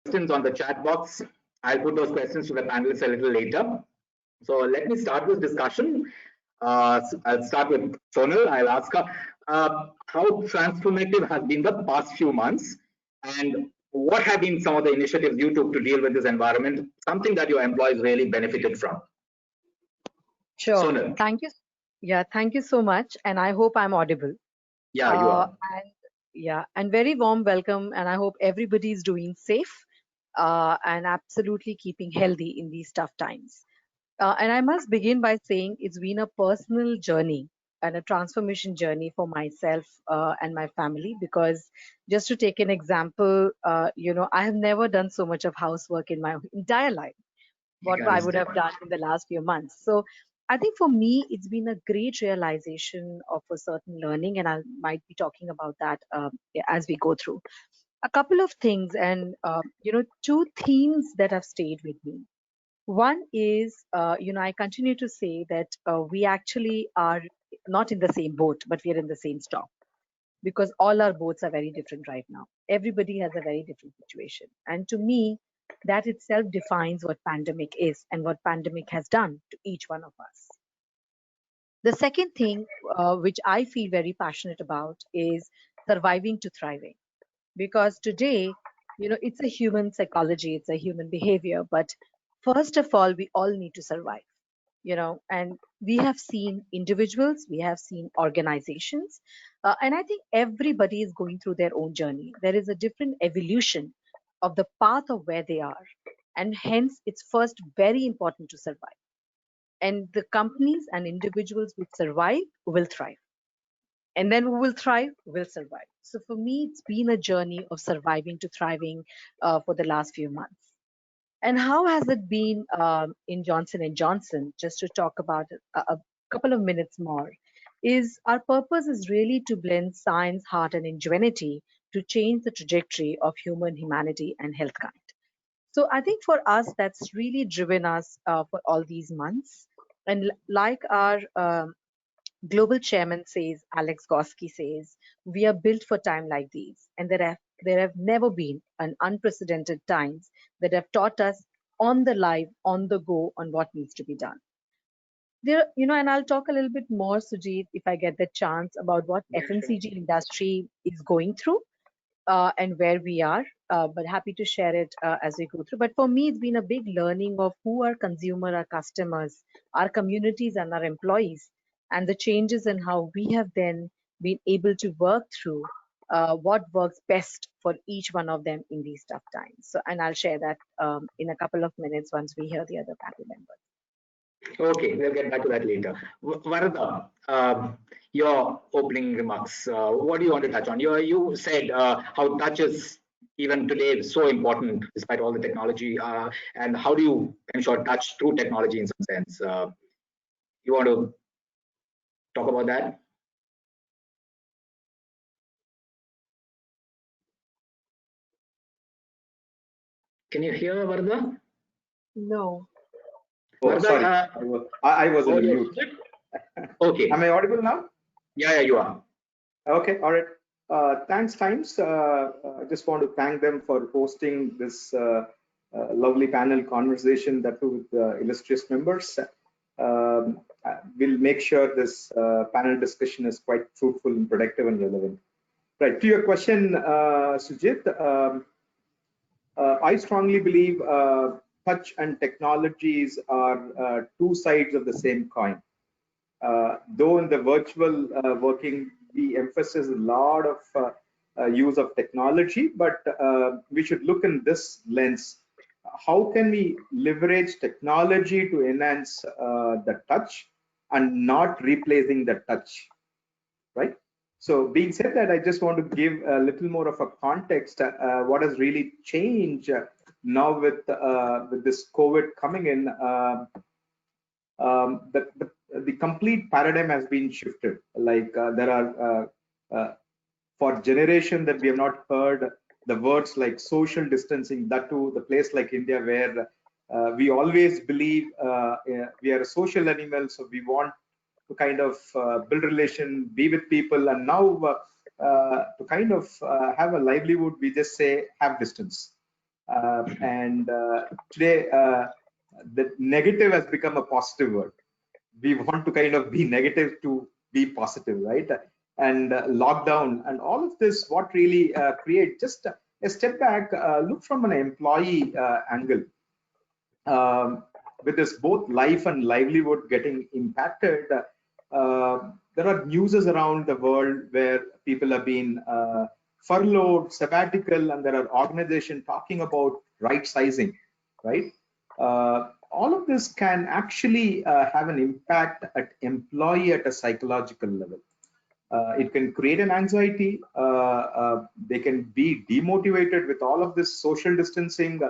questions on the chat box. I'll put those questions to the panelists a little later. So let me start this discussion. I'll start with Sonal. I'll ask her how transformative has been the past few months, and what have been some of the initiatives you took to deal with this environment, something that your employees really benefited from. Sure. Sonal. Thank you. Yeah, thank you so much. And I hope I'm audible. Yeah, you are. And very warm welcome. And I hope everybody is doing safe and absolutely keeping healthy in these tough times. And I must begin by saying it's been a personal journey and a transformation journey for myself and my family, because just to take an example, I have never done so much of housework in my entire life, what I would have done in the last few months. So I think for me, it's been a great realization of a certain learning, and I might be talking about that as we go through. A couple of things, and two themes that have stayed with me. One is, I continue to say that we actually are not in the same boat, but we are in the same storm, because all our boats are very different right now. Everybody has a very different situation. And to me, that itself defines what pandemic is and what pandemic has done to each one of us. The second thing, which I feel very passionate about, is surviving to thriving. Because today, it's a human psychology, it's a human behavior. But first of all, we all need to survive, and we have seen individuals, we have seen organizations, and I think everybody is going through their own journey. There is a different evolution of the path of where they are. And hence, it's first very important to survive. And the companies and individuals which survive will thrive. And then who will thrive will survive. So for me, it's been a journey of surviving to thriving for the last few months. And how has it been in Johnson & Johnson? Just to talk about it a couple of minutes more, is our purpose is really to blend science, heart, and ingenuity to change the trajectory of humanity, and healthkind. So I think for us, that's really driven us for all these months. And like our global chairman says, Alex Gorsky says, we are built for time like these. And there have never been an unprecedented times that have taught us on the live, on the go, on what needs to be done. There, and I'll talk a little bit more, Sujit, if I get the chance, about what FMCG industry is going through and where we are. But happy to share it as we go through. But for me, it's been a big learning of who our consumer, our customers, our communities, and our employees, and the changes in how we have then been able to work through what works best for each one of them in these tough times. So, and I'll share that in a couple of minutes once we hear the other panel members. Okay, we'll get back to that later. Varadha, your opening remarks, what do you want to touch on? You said how touch is even today so important despite all the technology, and how do you ensure touch through technology in some sense? You want to talk about that? Can you hear Varadha? No. Oh, sorry. I was on mute. Okay. Am I audible now? Yeah, you are. Okay, all right. Thanks, Times. I just want to thank them for hosting this lovely panel conversation that with illustrious members. We'll make sure this panel discussion is quite fruitful and productive and relevant. Right, to your question, Sujit, I strongly believe touch and technologies are two sides of the same coin. Though in the virtual working, we emphasize a lot of use of technology, but we should look in this lens. How can we leverage technology to enhance the touch and not replacing the touch, right? So being said that, I just want to give a little more of a context, what has really changed now with this COVID coming in. The complete paradigm has been shifted. Like there are for generation that we have not heard the words like social distancing, that to the place like India where we always believe we are a social animal, so we want to kind of build relation, be with people, and now to kind of have a livelihood, we just say have distance. And today, the negative has become a positive word. We want to kind of be negative to be positive, right? And lockdown and all of this, what really create just a step back, look from an employee angle. With this both life and livelihood getting impacted, there are newses around the world where people have been furloughed, sabbatical, and there are organizations talking about right sizing, right? All of this can actually have an impact at employee at a psychological level. It can create an anxiety. They can be demotivated with all of this social distancing.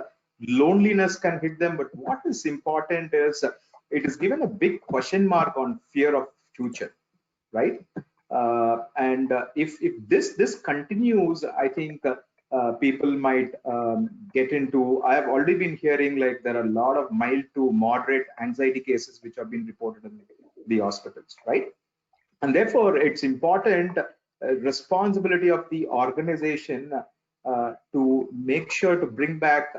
Loneliness can hit them. But what is important is it is given a big question mark on fear of future, right? And if this continues, I think people might get into. I have already been hearing like there are a lot of mild to moderate anxiety cases which have been reported in the hospitals, right? And therefore, it's important responsibility of the organization to make sure to bring back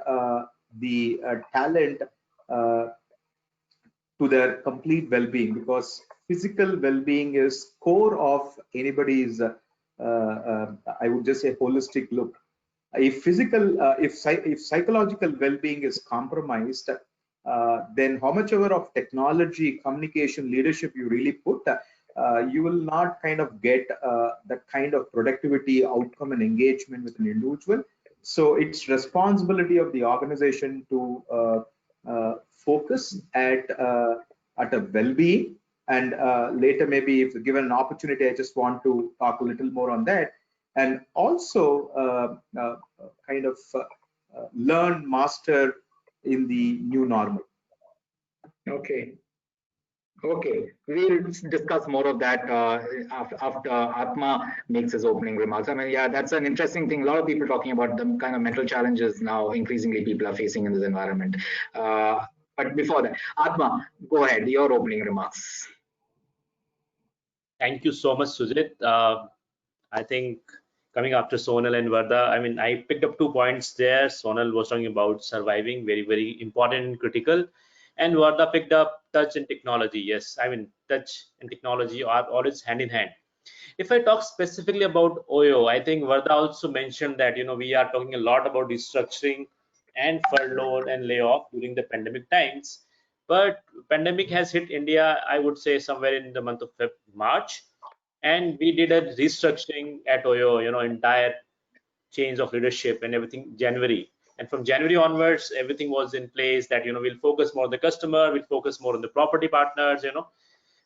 the talent to their complete well-being, because physical well-being is core of anybody's, I would just say, holistic look. If psychological well-being is compromised, then how much ever of technology, communication, leadership you really put, you will not kind of get that kind of productivity, outcome, and engagement with an individual. So it's responsibility of the organization to focus at a well-being. And later, maybe if given an opportunity, I just want to talk a little more on that. And also kind of learn, master in the new normal. Okay. Okay, we'll discuss more of that after Atma makes his opening remarks. I mean, yeah, that's an interesting thing. A lot of people talking about the kind of mental challenges now increasingly people are facing in this environment. But before that, Atma, go ahead, your opening remarks. Thank you so much, Sujit. I think coming after Sonal and Varda, I mean, I picked up 2 points there. Sonal was talking about surviving, very, very important and critical. And Varda picked up touch and technology. Yes, I mean, touch and technology are always hand in hand. If I talk specifically about OYO, I think Varda also mentioned that, we are talking a lot about restructuring and furlough and layoff during the pandemic times. But pandemic has hit India, I would say, somewhere in the month of March. And we did a restructuring at OYO, entire change of leadership and everything January. And from January onwards, everything was in place that, we'll focus more on the customer, we'll focus more on the property partners,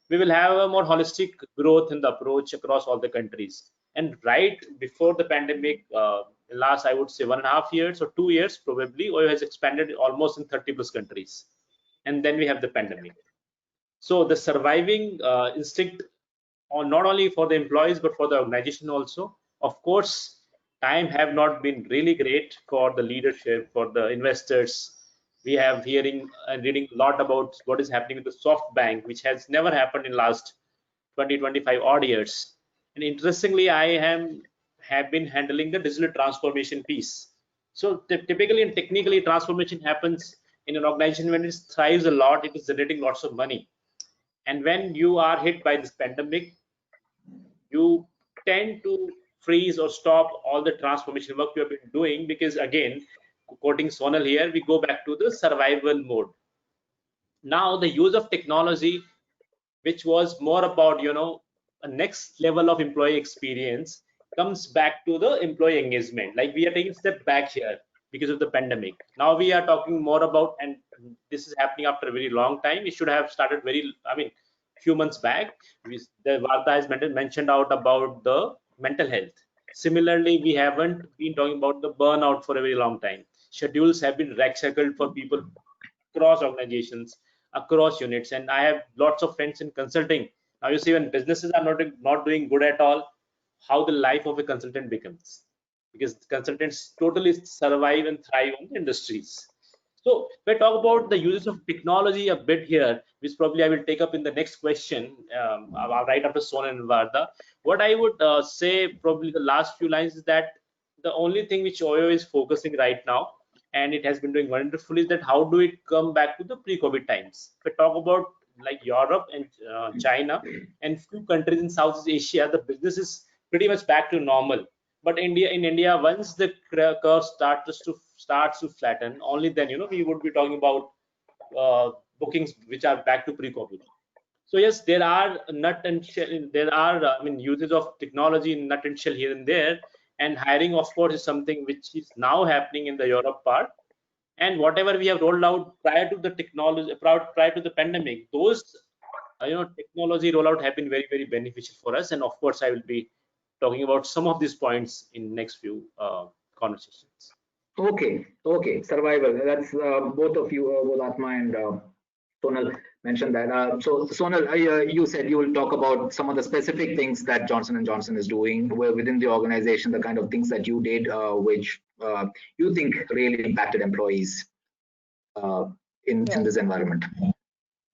we will have a more holistic growth in the approach across all the countries. And right before the pandemic, last, I would say 1.5 years or 2 years, probably, OYO has expanded almost in 30 plus countries. And then we have the pandemic. So the surviving instinct, not only for the employees, but for the organization also. Of course, time have not been really great for the leadership, for the investors. We have hearing and reading a lot about what is happening with the SoftBank, which has never happened in last 20-25 odd years. And interestingly, I have been handling the digital transformation piece. So typically and technically, transformation happens in an organization when it thrives a lot, it is generating lots of money. And when you are hit by this pandemic, you tend to freeze or stop all the transformation work you have been doing, because again, quoting Sonal here, we go back to the survival mode. Now the use of technology, which was more about a next level of employee experience, comes back to the employee engagement. Like we are taking a step back here because of the pandemic. Now we are talking more about, and this is happening after a very long time. It should have started few months back. The Varda has mentioned out about the mental health. Similarly, we haven't been talking about the burnout for a very long time. Schedules have been recycled for people across organizations, across units, and I have lots of friends in consulting. Now you see, when businesses are not doing good at all, how the life of a consultant becomes, because consultants totally survive and thrive on the industries. So if I talk about the uses of technology a bit here, which probably I will take up in the next question, right after Sonal and Varda, what I would say, probably the last few lines, is that the only thing which OYO is focusing right now and it has been doing wonderfully, that how do it come back to the pre-COVID times? If we talk about like Europe and China and few countries in Southeast Asia, the business is pretty much back to normal. But in India, once the curve starts to flatten, only then we would be talking about bookings which are back to pre-COVID. So yes, there are nut and shell. There are uses of technology in nut and shell here and there, and hiring of course is something which is now happening in the Europe part. And whatever we have rolled out prior to the technology, prior to the pandemic, those technology rollout have been very beneficial for us. And of course, I will be talking about some of these points in next few conversations. Okay, survival. That's both of you, both Atma and Sonal mentioned that. So Sonal, you said you will talk about some of the specific things that Johnson & Johnson is doing within the organization, the kind of things that you did, which you think really impacted employees in this environment.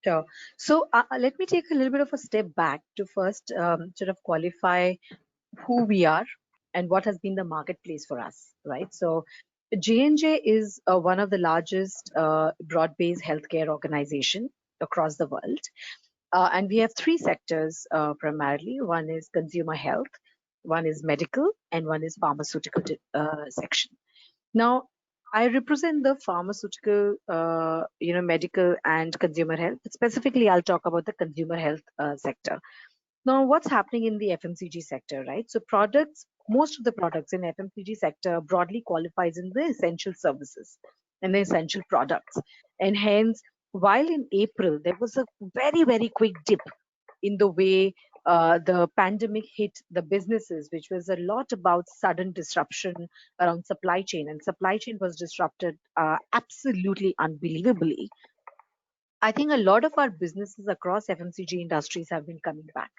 Sure. So let me take a little bit of a step back to first sort of qualify who we are and what has been the marketplace for us, right? So J&J is one of the largest broad-based healthcare organization across the world. And we have three sectors primarily. One is consumer health, one is medical, and one is pharmaceutical section. Now, I represent the pharmaceutical, medical and consumer health. Specifically, I'll talk about the consumer health sector. Now, what's happening in the FMCG sector, right? So most of the products in FMCG sector broadly qualifies in the essential services and the essential products. And hence, while in April, there was a very quick dip in the way the pandemic hit the businesses, which was a lot about sudden disruption around supply chain. And supply chain was disrupted absolutely unbelievably. I think a lot of our businesses across FMCG industries have been coming back.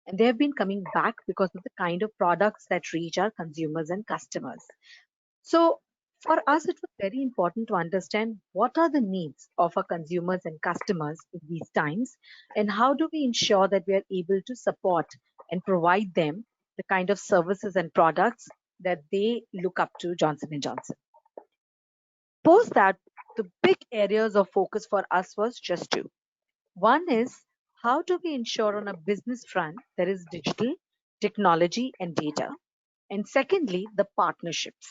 And they have been coming back because of the kind of products that reach our consumers and customers. So for us, it was very important to understand what are the needs of our consumers and customers in these times, and how do we ensure that we are able to support and provide them the kind of services and products that they look up to Johnson & Johnson. Post that, the big areas of focus for us was just two. One is, how do we ensure on a business front there is digital, technology, and data? And secondly, the partnerships.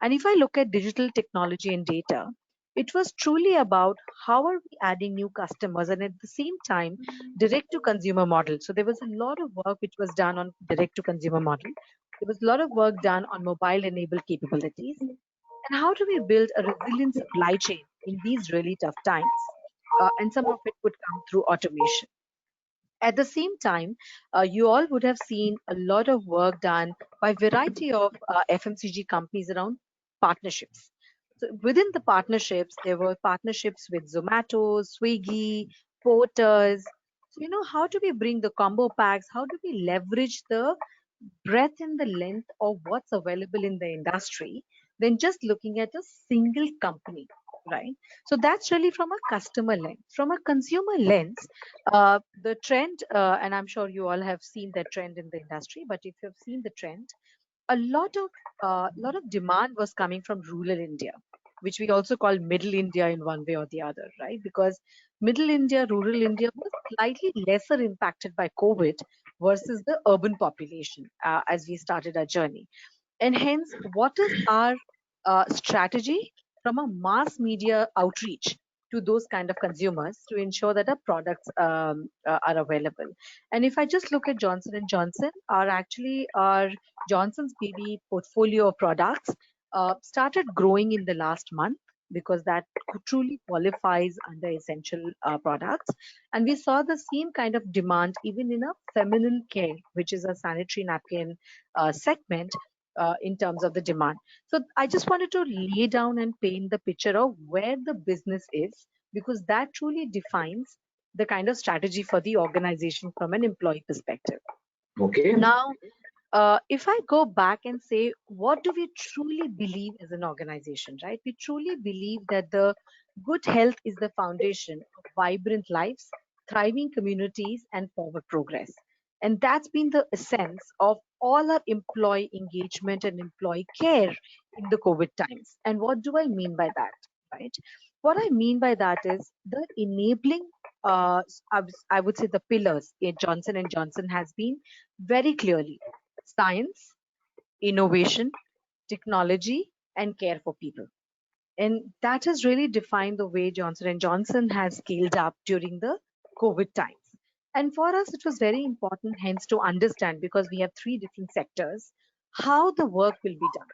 And if I look at digital technology and data, it was truly about how are we adding new customers and at the same time, direct to consumer model. So there was a lot of work which was done on direct to consumer model. There was a lot of work done on mobile enabled capabilities. And how do we build a resilient supply chain in these really tough times? And some of it would come through automation. At the same time, you all would have seen a lot of work done by a variety of FMCG companies around partnerships. So within the partnerships, there were partnerships with Zomato, Swiggy, Porters. So, how do we bring the combo packs? How do we leverage the breadth and the length of what's available in the industry than just looking at a single company, right? So that's really from a customer lens. From a consumer lens, the trend, and I'm sure you all have seen that trend in the industry, but if you've seen the trend, a lot of demand was coming from rural India, which we also call middle India in one way or the other, right? Because middle India, rural India was slightly lesser impacted by COVID versus the urban population as we started our journey. And hence, what is our strategy from a mass media outreach to those kind of consumers to ensure that our products are available? And if I just look at Johnson & Johnson, our Johnson's Baby portfolio of products started growing in the last month because that truly qualifies under essential products. And we saw the same kind of demand even in a feminine care, which is a sanitary napkin segment in terms of the demand. So I just wanted to lay down and paint the picture of where the business is, because that truly defines the kind of strategy for the organization from an employee perspective. Okay. Now, if I go back and say, what do we truly believe as an organization, right? We truly believe that the good health is the foundation of vibrant lives, thriving communities, and forward progress. And that's been the essence of all our employee engagement and employee care in the COVID times. And what do I mean by that? Right? What I mean by that is the enabling, I would say the pillars in Johnson and Johnson has been very clearly science, innovation, technology, and care for people. And that has really defined the way Johnson & Johnson has scaled up during the COVID times. And for us, it was very important, hence, to understand, because we have three different sectors, how the work will be done.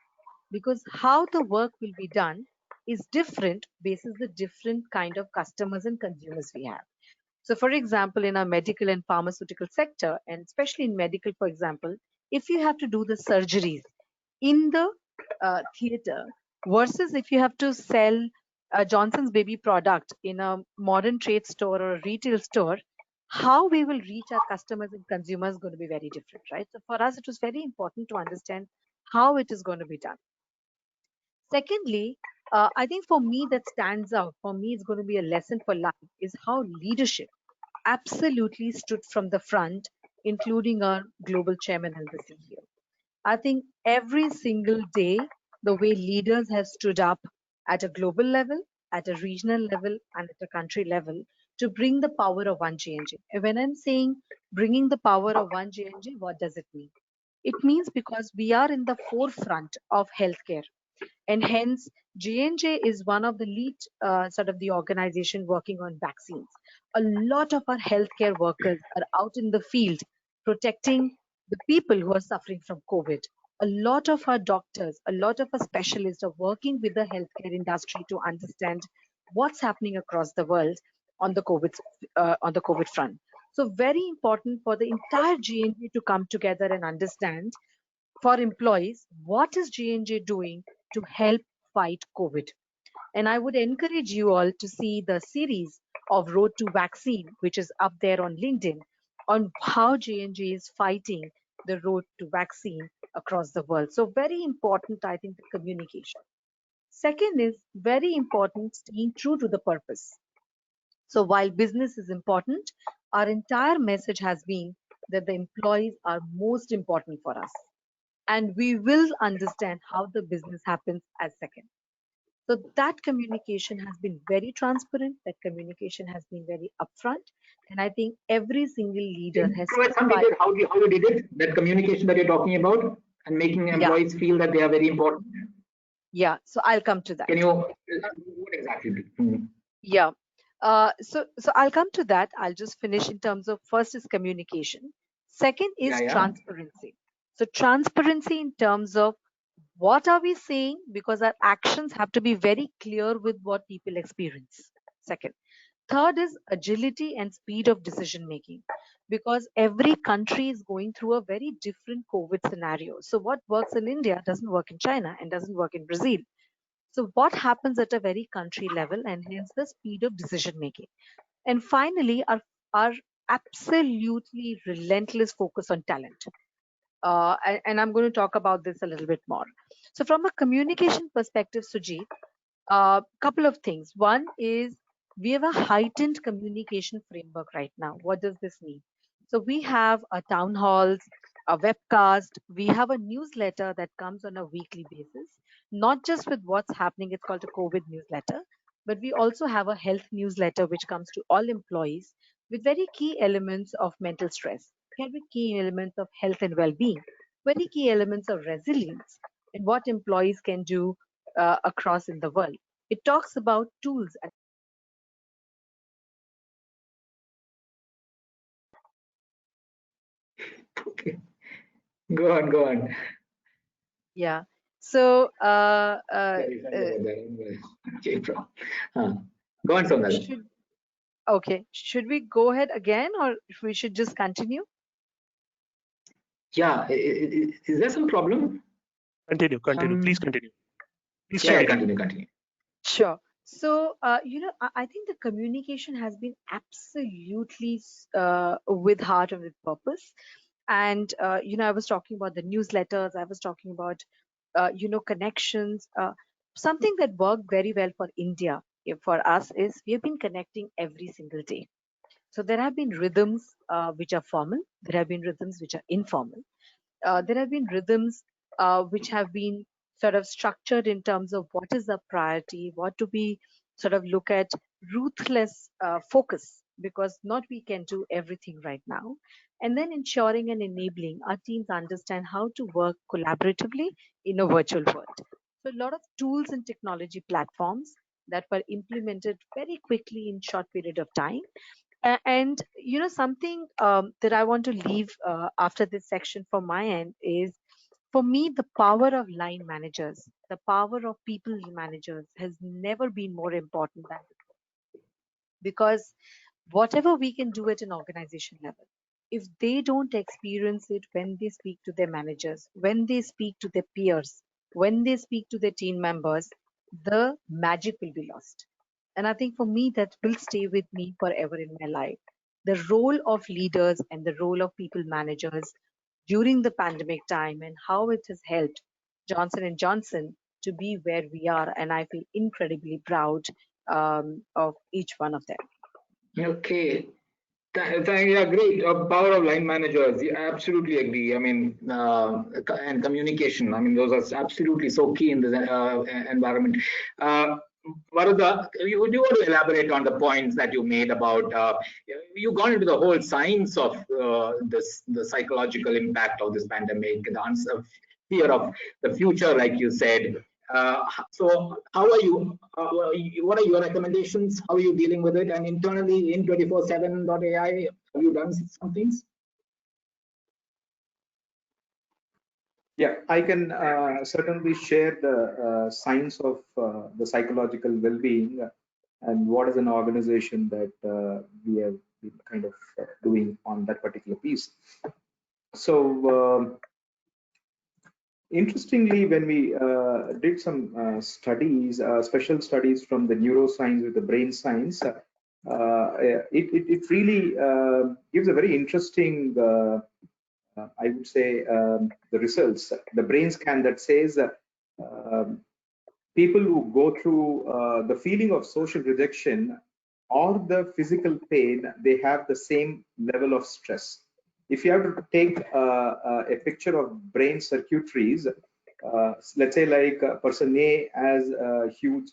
Because how the work will be done is different basis the different kind of customers and consumers we have. So, for example, in our medical and pharmaceutical sector, and especially in medical, for example, if you have to do the surgeries in the theater versus if you have to sell a Johnson's baby product in a modern trade store or a retail store, how we will reach our customers and consumers is going to be very different, right? So for us, it was very important to understand how it is going to be done. Secondly, I think for me that stands out, for me it's going to be a lesson for life, is how leadership absolutely stood from the front, including our global chairman and the CEO. I think every single day, the way leaders have stood up at a global level, at a regional level, and at a country level to bring the power of one J&J. And when I'm saying bringing the power of one J&J, what does it mean? It means because we are in the forefront of healthcare, and hence J&J is one of the lead sort of the organization working on vaccines. A lot of our healthcare workers are out in the field protecting the people who are suffering from COVID. A lot of our doctors, a lot of our specialists are working with the healthcare industry to understand what's happening across the world on the COVID front. So very important for the entire J&J to come together and understand for employees what is J&J doing to help fight COVID. And I would encourage you all to see the series of Road to Vaccine, which is up there on LinkedIn, on how J&J is fighting the road to vaccine across the world. So very important, I think, the communication. Second is very important, staying true to the purpose. So while business is important, our entire message has been that the employees are most important for us. And we will understand how the business happens as second. So that communication has been very transparent. That communication has been very upfront, and I think every single leader has. Provide some detail how you did it, that communication that you're talking about, and making employees feel that they are very important. Yeah, so I'll come to that. Can you what exactly? Yeah, so I'll come to that. I'll just finish in terms of first is communication. Second is transparency. So transparency in terms of what are we saying, because our actions have to be very clear with what people experience. Second. Third is agility and speed of decision making, because every country is going through a very different COVID scenario. So what works in India doesn't work in China and doesn't work in Brazil. So what happens at a very country level, and hence the speed of decision making. And finally, our absolutely relentless focus on talent. And I'm going to talk about this a little bit more. So from a communication perspective, Sujit, a couple of things. One is we have a heightened communication framework right now. What does this mean? So we have a town halls, a webcast, we have a newsletter that comes on a weekly basis, not just with what's happening, it's called a COVID newsletter, but we also have a health newsletter which comes to all employees with very key elements of mental stress, very key elements of health and well-being, very key elements of resilience, and what employees can do across in the world. It talks about tools. Okay, go on. Yeah. So Go on, Sonal. Okay. Should we go ahead again, or we should just continue? Yeah. Is there some problem? Continue. Please continue. Please continue. Sure. So, I think the communication has been absolutely with heart and with purpose. And, I was talking about the newsletters, I was talking about, connections. Something that worked very well for India, for us, is we have been connecting every single day. So there have been rhythms which are formal, there have been rhythms which are informal. There have been rhythms which have been sort of structured in terms of what is the priority, what do we sort of look at, ruthless focus, because not we can do everything right now. And then ensuring and enabling our teams understand how to work collaboratively in a virtual world. So a lot of tools and technology platforms that were implemented very quickly in short period of time. And something that I want to leave after this section from my end is, for me, the power of line managers, the power of people managers has never been more important than before. Because whatever we can do at an organization level, if they don't experience it when they speak to their managers, when they speak to their peers, when they speak to their team members, the magic will be lost. And I think for me, that will stay with me forever in my life. The role of leaders and the role of people managers during the pandemic time, and how it has helped Johnson and Johnson to be where we are. And I feel incredibly proud of each one of them. Okay. Yeah, great. Power of line managers. Yeah, I absolutely agree. I mean, and communication. I mean, those are absolutely so key in the environment. Varadha, would you want to elaborate on the points that you made about, you gone into the whole science of the psychological impact of this pandemic, the answer, fear of the future, like you said. So how are you, what are your recommendations? How are you dealing with it? And internally in 24/7.ai, have you done some things? Yeah, I can certainly share the science of the psychological well-being and what is an organization that we have been kind of doing on that particular piece. So interestingly, when we did some studies, special studies from the neuroscience with the brain science, it really gives a very interesting, I would say, the results. The brain scan that says people who go through the feeling of social rejection or the physical pain, they have the same level of stress. If you have to take a picture of brain circuitries, let's say like person A has a huge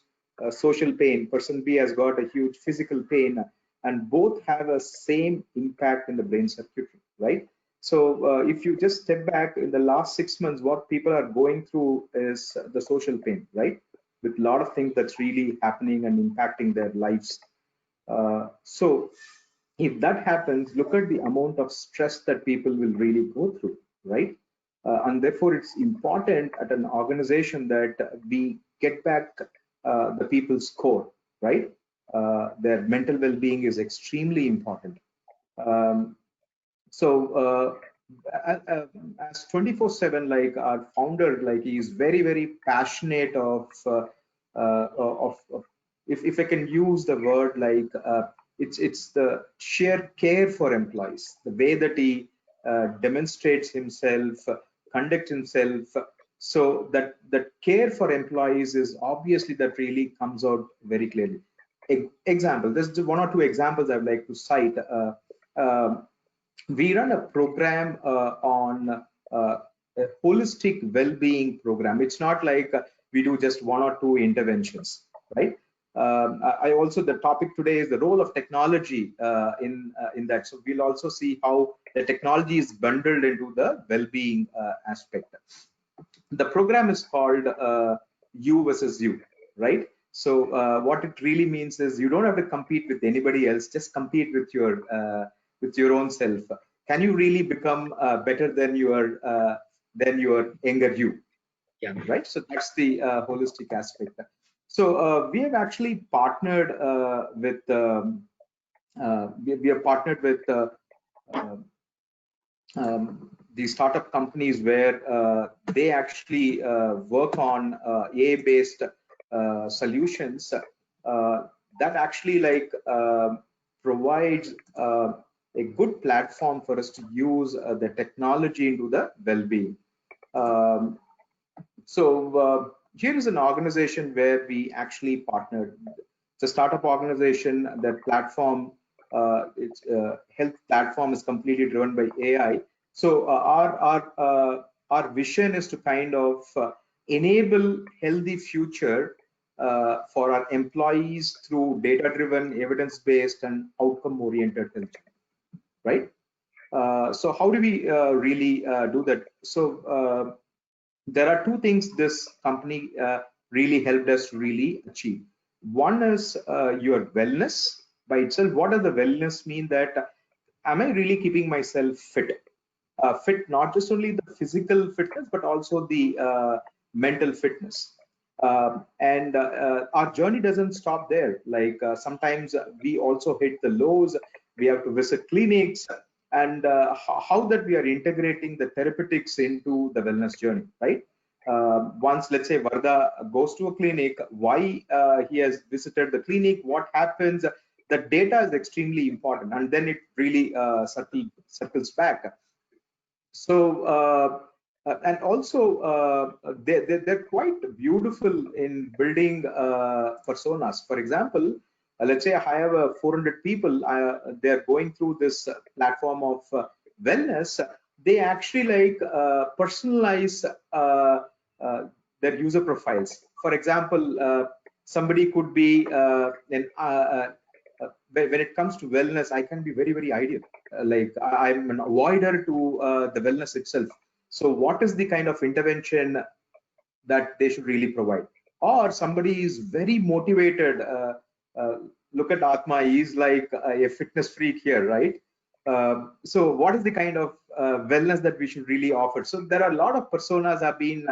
social pain, person B has got a huge physical pain, and both have a same impact in the brain circuitry, right? So if you just step back in the last 6 months, what people are going through is the social pain, right? With a lot of things that's really happening and impacting their lives. So if that happens, look at the amount of stress that people will really go through, right? And therefore, it's important at an organization that we get back the people's core, right? Their mental well-being is extremely important. So as 24/7, like our founder, like he's very passionate of if I can use the word, like it's the sheer care for employees, the way that he demonstrates himself, conducts himself, so that care for employees is obviously that really comes out very clearly. Example, there's one or two examples I'd like to cite. We run a program on a holistic well-being program. It's not like we do just one or two interventions, right? I also, the topic today is the role of technology in that. So we'll also see how the technology is bundled into the well-being aspect. The program is called You versus You, right? So what it really means is you don't have to compete with anybody else. Just compete with your own self. Can you really become better than your younger you? Yeah. Right. So that's the holistic aspect. So we have actually partnered with we have partnered with the startup companies where they actually work on AI-based solutions that actually like provides a good platform for us to use the technology into the well-being. So here is an organization where we actually partnered. It's a startup organization. That platform, its health platform is completely driven by AI. So our vision is to kind of enable healthy future for our employees through data-driven, evidence-based, and outcome-oriented health, right? So how do we really do that? So there are two things this company really helped us to really achieve. One is your wellness by itself. What does the wellness mean? That am I really keeping myself fit? Fit not just only the physical fitness, but also the mental fitness. And our journey doesn't stop there. Like sometimes we also hit the lows. We have to visit clinics, and how that we are integrating the therapeutics into the wellness journey, right? Once, let's say, Varda goes to a clinic, why he has visited the clinic, what happens, the data is extremely important, and then it really circles back. So and also they're quite beautiful in building personas. For example, let's say I have 400 people, they're going through this platform of wellness. They actually like personalize their user profiles. For example, somebody could be when it comes to wellness, I can be very ideal. Like I'm an avoider to the wellness itself. So what is the kind of intervention that they should really provide? Or somebody is very motivated. Look at Atma, he's like a fitness freak here, right? So what is the kind of wellness that we should really offer? So there are a lot of personas have been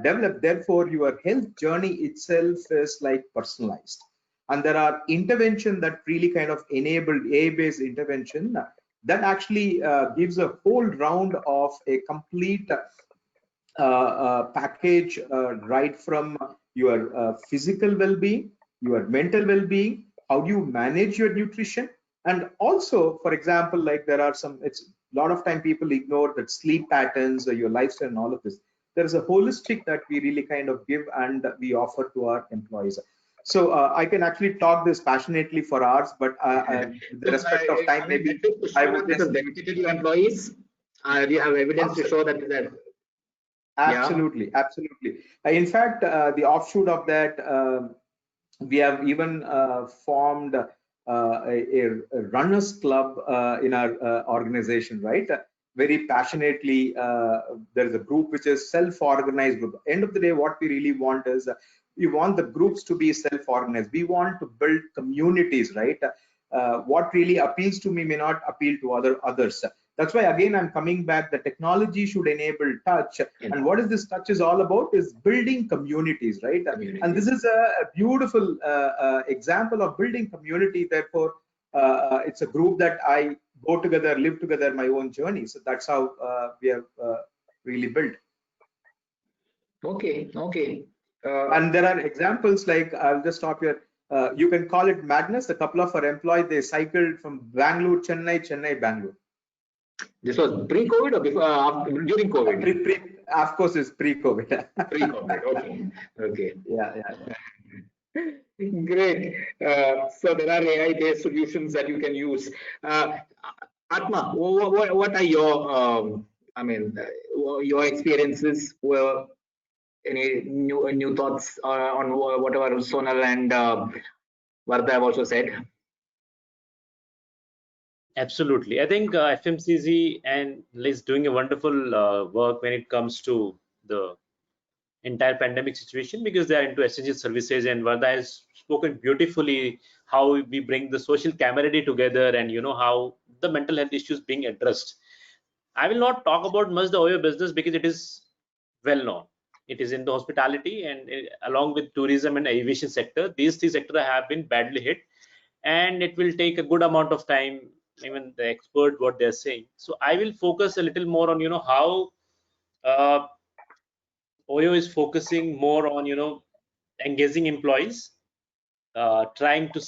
developed. Therefore, your health journey itself is like personalized. And there are intervention that really kind of enabled A-based intervention that actually gives a whole round of a complete package, right from your physical well-being, your mental well-being, how do you manage your nutrition, and also, for example, like there are some, it's a lot of time people ignore that sleep patterns, your lifestyle, and all of this. There is a holistic that we really kind of give and we offer to our employees. So I can actually talk this passionately for hours, but the respect of time, maybe I would this is dedicated to employees. Do you have evidence to show that? Absolutely, yeah. Absolutely. In fact, the offshoot of that, we have even formed a runners club in our organization, right? Very passionately, there's a group which is self-organized group. End of the day, what we really want is we want the groups to be self-organized. We want to build communities, right? What really appeals to me may not appeal to others. That's why again I'm coming back. The technology should enable touch, and what is this touch is all about is building communities, right? And this is a beautiful example of building community. Therefore, it's a group that I go together, live together, my own journey. So that's how we have really built. Okay. And there are examples like, I'll just stop here. You can call it madness. A couple of our employees, they cycled from Bangalore, Chennai, Bangalore. This was pre-COVID or before, during COVID? Of course, it's pre-COVID. Pre-COVID. Okay. Yeah. Great. So there are AI-based solutions that you can use. Atma, what are your, your experiences? Any new thoughts on whatever Sonal and Varda have also said? Absolutely. I think FMCG and is doing a wonderful work when it comes to the entire pandemic situation, because they are into essential services, and Varda has spoken beautifully how we bring the social camaraderie together, and how the mental health issues being addressed. I will not talk about much the Oyo business because it is well known. It is in the hospitality and along with tourism and aviation sector. These three sectors have been badly hit, and it will take a good amount of time, even the expert what they're saying. So I will focus a little more on how Oyo is focusing more on engaging employees, trying to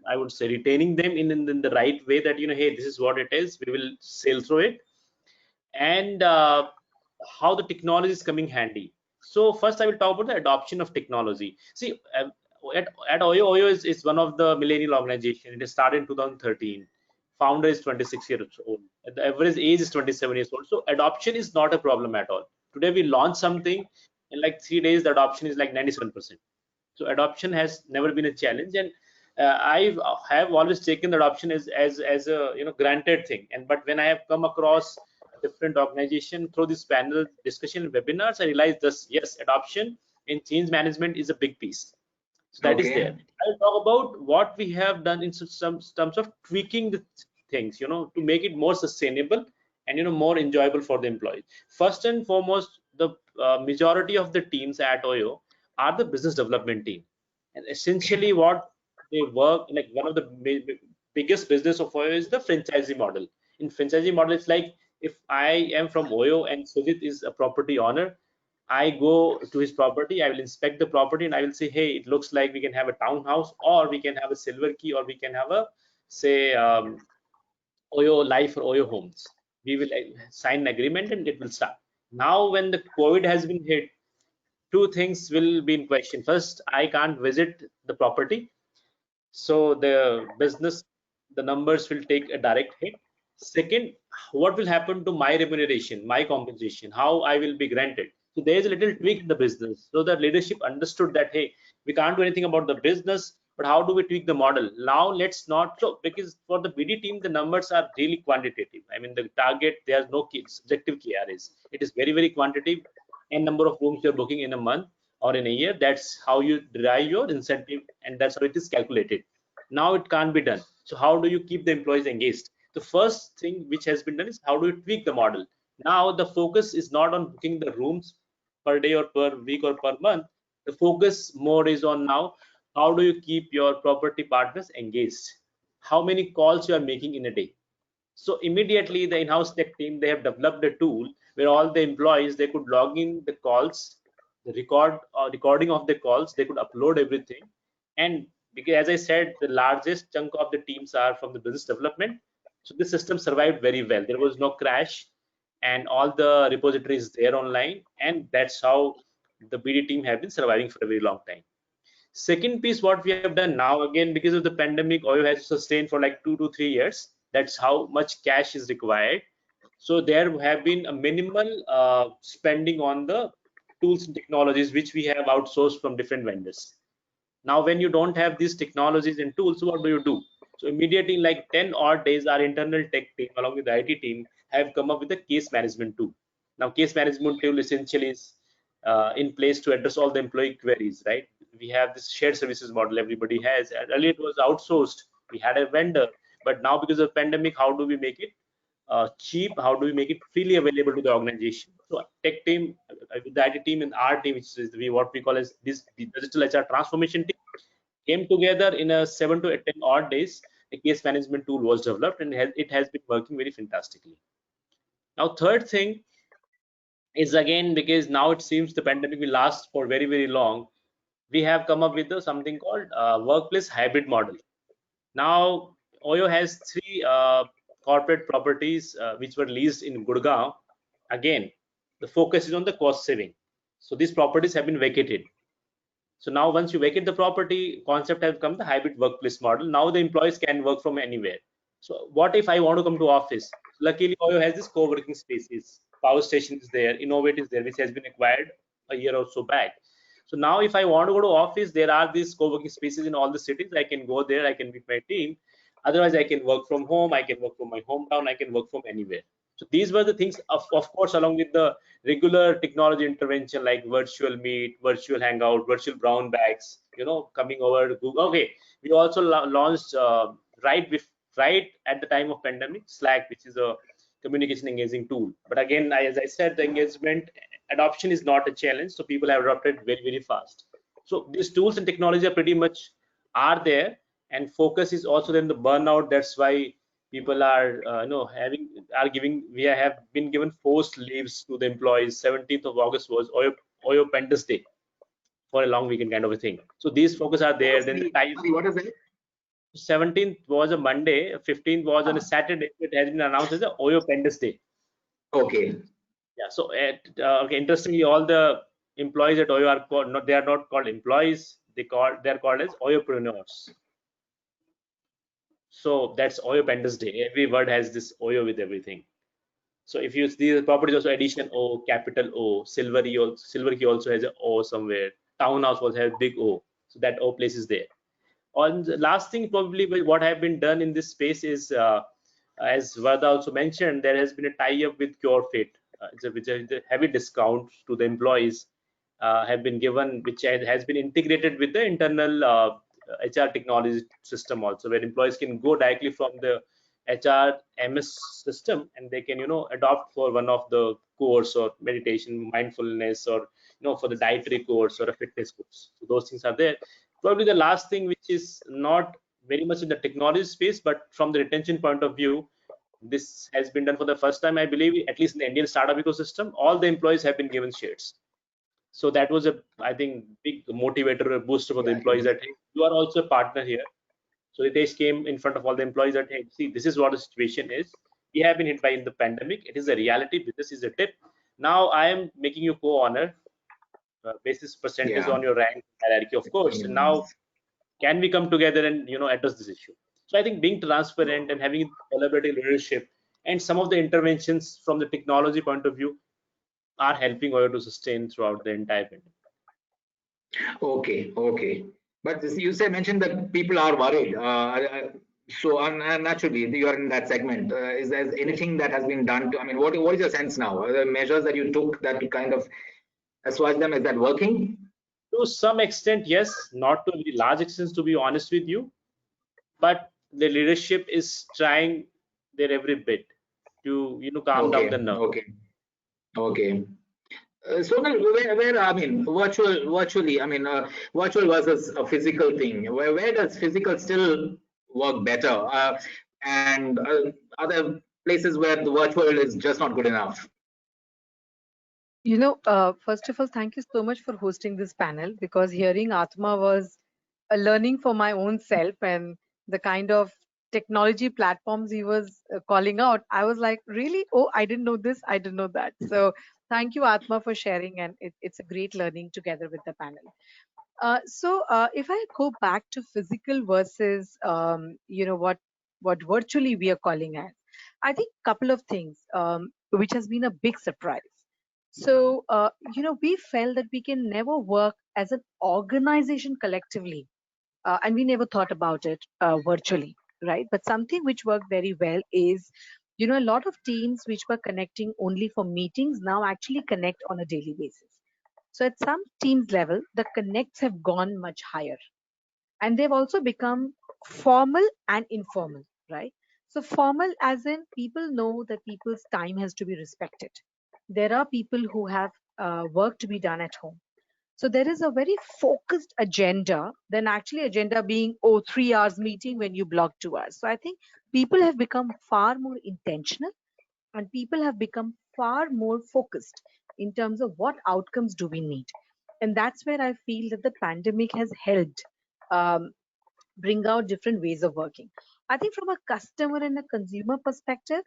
I would say retaining them in the right way, that hey, this is what it is, we will sail through it, and how the technology is coming handy. So first I will talk about the adoption of technology. See, at Oyo is one of the millennial organization. It started in 2013. founder is 26 years old, the average age is 27 years old. So adoption is not a problem at all. Today we launch something, in like 3 days the adoption is like 97%. So adoption has never been a challenge, and I have always taken adoption as a granted thing. And but when I have come across different organization through this panel discussion webinars, I realized this, yes, adoption in change management is a big piece. So that is there. I'll talk about what we have done in some terms of tweaking the things, to make it more sustainable and more enjoyable for the employees. First and foremost, the majority of the teams at OYO are the business development team, and essentially what they work like, one of the biggest business of OYO is the franchisee model. In franchisee model, it's like, if I am from OYO and Sujit is a property owner, I go to his property, I will inspect the property, and I will say, hey, it looks like we can have a townhouse, or we can have a silver key, or we can have a, say, OYO Life or OYO Homes. We will sign an agreement and it will start. Now, when the COVID has been hit, two things will be in question. First, I can't visit the property, so the business, the numbers will take a direct hit. Second, what will happen to my remuneration, my compensation, how I will be granted? So there is a little tweak in the business. So the leadership understood that, hey, we can't do anything about the business, but how do we tweak the model? Now let's not, so because for the BD team, the numbers are really quantitative. I mean, the target, there's no subjective KRAs. It is very, very quantitative. And number of rooms you're booking in a month or in a year, that's how you derive your incentive, and that's how it is calculated. Now it can't be done. So how do you keep the employees engaged? The first thing which has been done is, how do you tweak the model? Now the focus is not on booking the rooms per day or per week or per month. The focus more is on now, how do you keep your property partners engaged? How many calls you are making in a day? So immediately the in-house tech team, they have developed a tool where all the employees, they could log in the calls, the recording of the calls, they could upload everything. And because, as I said, the largest chunk of the teams are from the business development, so the system survived very well. There was no crash, and all the repositories there online, and that's how the BD team have been surviving for a very long time. Second piece, what we have done now, again, because of the pandemic, OYO has sustained for like 2 to 3 years. That's how much cash is required. So there have been a minimal spending on the tools and technologies which we have outsourced from different vendors. Now, when you don't have these technologies and tools, what do you do? So immediately, like 10 odd days, our internal tech team along with the IT team have come up with a case management tool. Now, case management tool essentially is in place to address all the employee queries, right? We have this shared services model everybody has. Earlier it was outsourced, we had a vendor, but now because of pandemic, how do we make it cheap? How do we make it freely available to the organization? So tech team, with the IT team and our team, which is what we call as this the digital HR transformation team, came together in a 7 to 10 odd days. A case management tool was developed, and it has been working very fantastically. Now, third thing is, again, because now it seems the pandemic will last for very, very long, we have come up with something called workplace hybrid model. Now, OYO has 3 corporate properties which were leased in Gurgaon. Again, the focus is on the cost saving. So these properties have been vacated. So now once you vacate the property, concept has come the hybrid workplace model. Now the employees can work from anywhere. So what if I want to come to office? Luckily, OYO has this co-working spaces. Power station is there, Innovate is there, which has been acquired a year or so back. So now if I want to go to office, there are these co-working spaces in all the cities. I can go there, I can meet my team. Otherwise, I can work from home, I can work from my hometown, I can work from anywhere. So these were the things, of course, along with the regular technology intervention like virtual meet, virtual hangout, virtual brown bags, coming over to Google. Okay, we also launched right at the time of pandemic, Slack, which is a communication engaging tool. But again, as I said, the engagement adoption is not a challenge, so people have adopted very, very fast. So these tools and technology are pretty much are there, and focus is also then the burnout. That's why people are we have been given forced leaves to the employees. 17th of August was OYO Pentas Day for a long weekend kind of a thing. So these focus are there. Then the time, what is it? 17th was a Monday, 15th was on a Saturday. It has been announced as a OYO Pentas Day. Okay. Yeah. So okay, interestingly, all the employees at OYO are called they are not called employees. They are called as OYOpreneurs. So that's Oyo Pandas Day. Every word has this Oyo with everything. So if you see the properties also addition O, capital O, silver key also has a O somewhere. Townhouse also has big O. So that O place is there. On the last thing, probably what have been done in this space is, as Vardha also mentioned, there has been a tie-up with CureFit. Which is a heavy discount to the employees have been given, which has been integrated with the internal HR technology system also, where employees can go directly from the HR MS system and they can, adopt for one of the course or meditation, mindfulness, or for the dietary course or a fitness course. So those things are there. Probably the last thing, which is not very much in the technology space, but from the retention point of view, this has been done for the first time, I believe, at least in the Indian startup ecosystem. All the employees have been given shares. So that was a, I think, big motivator, a booster for the employees that, hey, you are also a partner here. So Ritesh came in front of all the employees that, hey, see, this is what the situation is. We have been hit by in the pandemic. It is a reality. Business is a tip. Now I am making you co-owner, basis percentage on your rank hierarchy, of course. And now can we come together and address this issue? So I think being transparent and having collaborative leadership and some of the interventions from the technology point of view are helping Oyo to sustain throughout the entire pandemic. Okay. But you mentioned that people are worried. So naturally, you are in that segment. Is there anything that has been done to? I mean, what is your sense now? Are the measures that you took that kind of assuage them? Is that working? To some extent, yes. Not to a very large extent, to be honest with you. But the leadership is trying their every bit to calm down the nerve. Okay. So where I mean, virtually, I mean, virtual versus a physical thing. Where does physical still work better? And other places where the virtual is just not good enough? First of all, thank you so much for hosting this panel, because hearing Atma was a learning for my own self, and the kind of technology platforms he was calling out, I was like, really? Oh, I didn't know this, I didn't know that. So thank you, Atma, for sharing, and it's a great learning together with the panel. So if I go back to physical versus what virtually we are calling as, I think couple of things which has been a big surprise. So we felt that we can never work as an organization collectively, and we never thought about it virtually, right? But something which worked very well is, a lot of teams which were connecting only for meetings now actually connect on a daily basis. So at some teams level, the connects have gone much higher, and they've also become formal and informal, right? So formal as in people know that people's time has to be respected. There are people who have work to be done at home. So there is a very focused agenda than actually agenda being, 3 hours meeting when you block 2 hours. So I think people have become far more intentional, and people have become far more focused in terms of what outcomes do we need. And that's where I feel that the pandemic has helped bring out different ways of working. I think from a customer and a consumer perspective,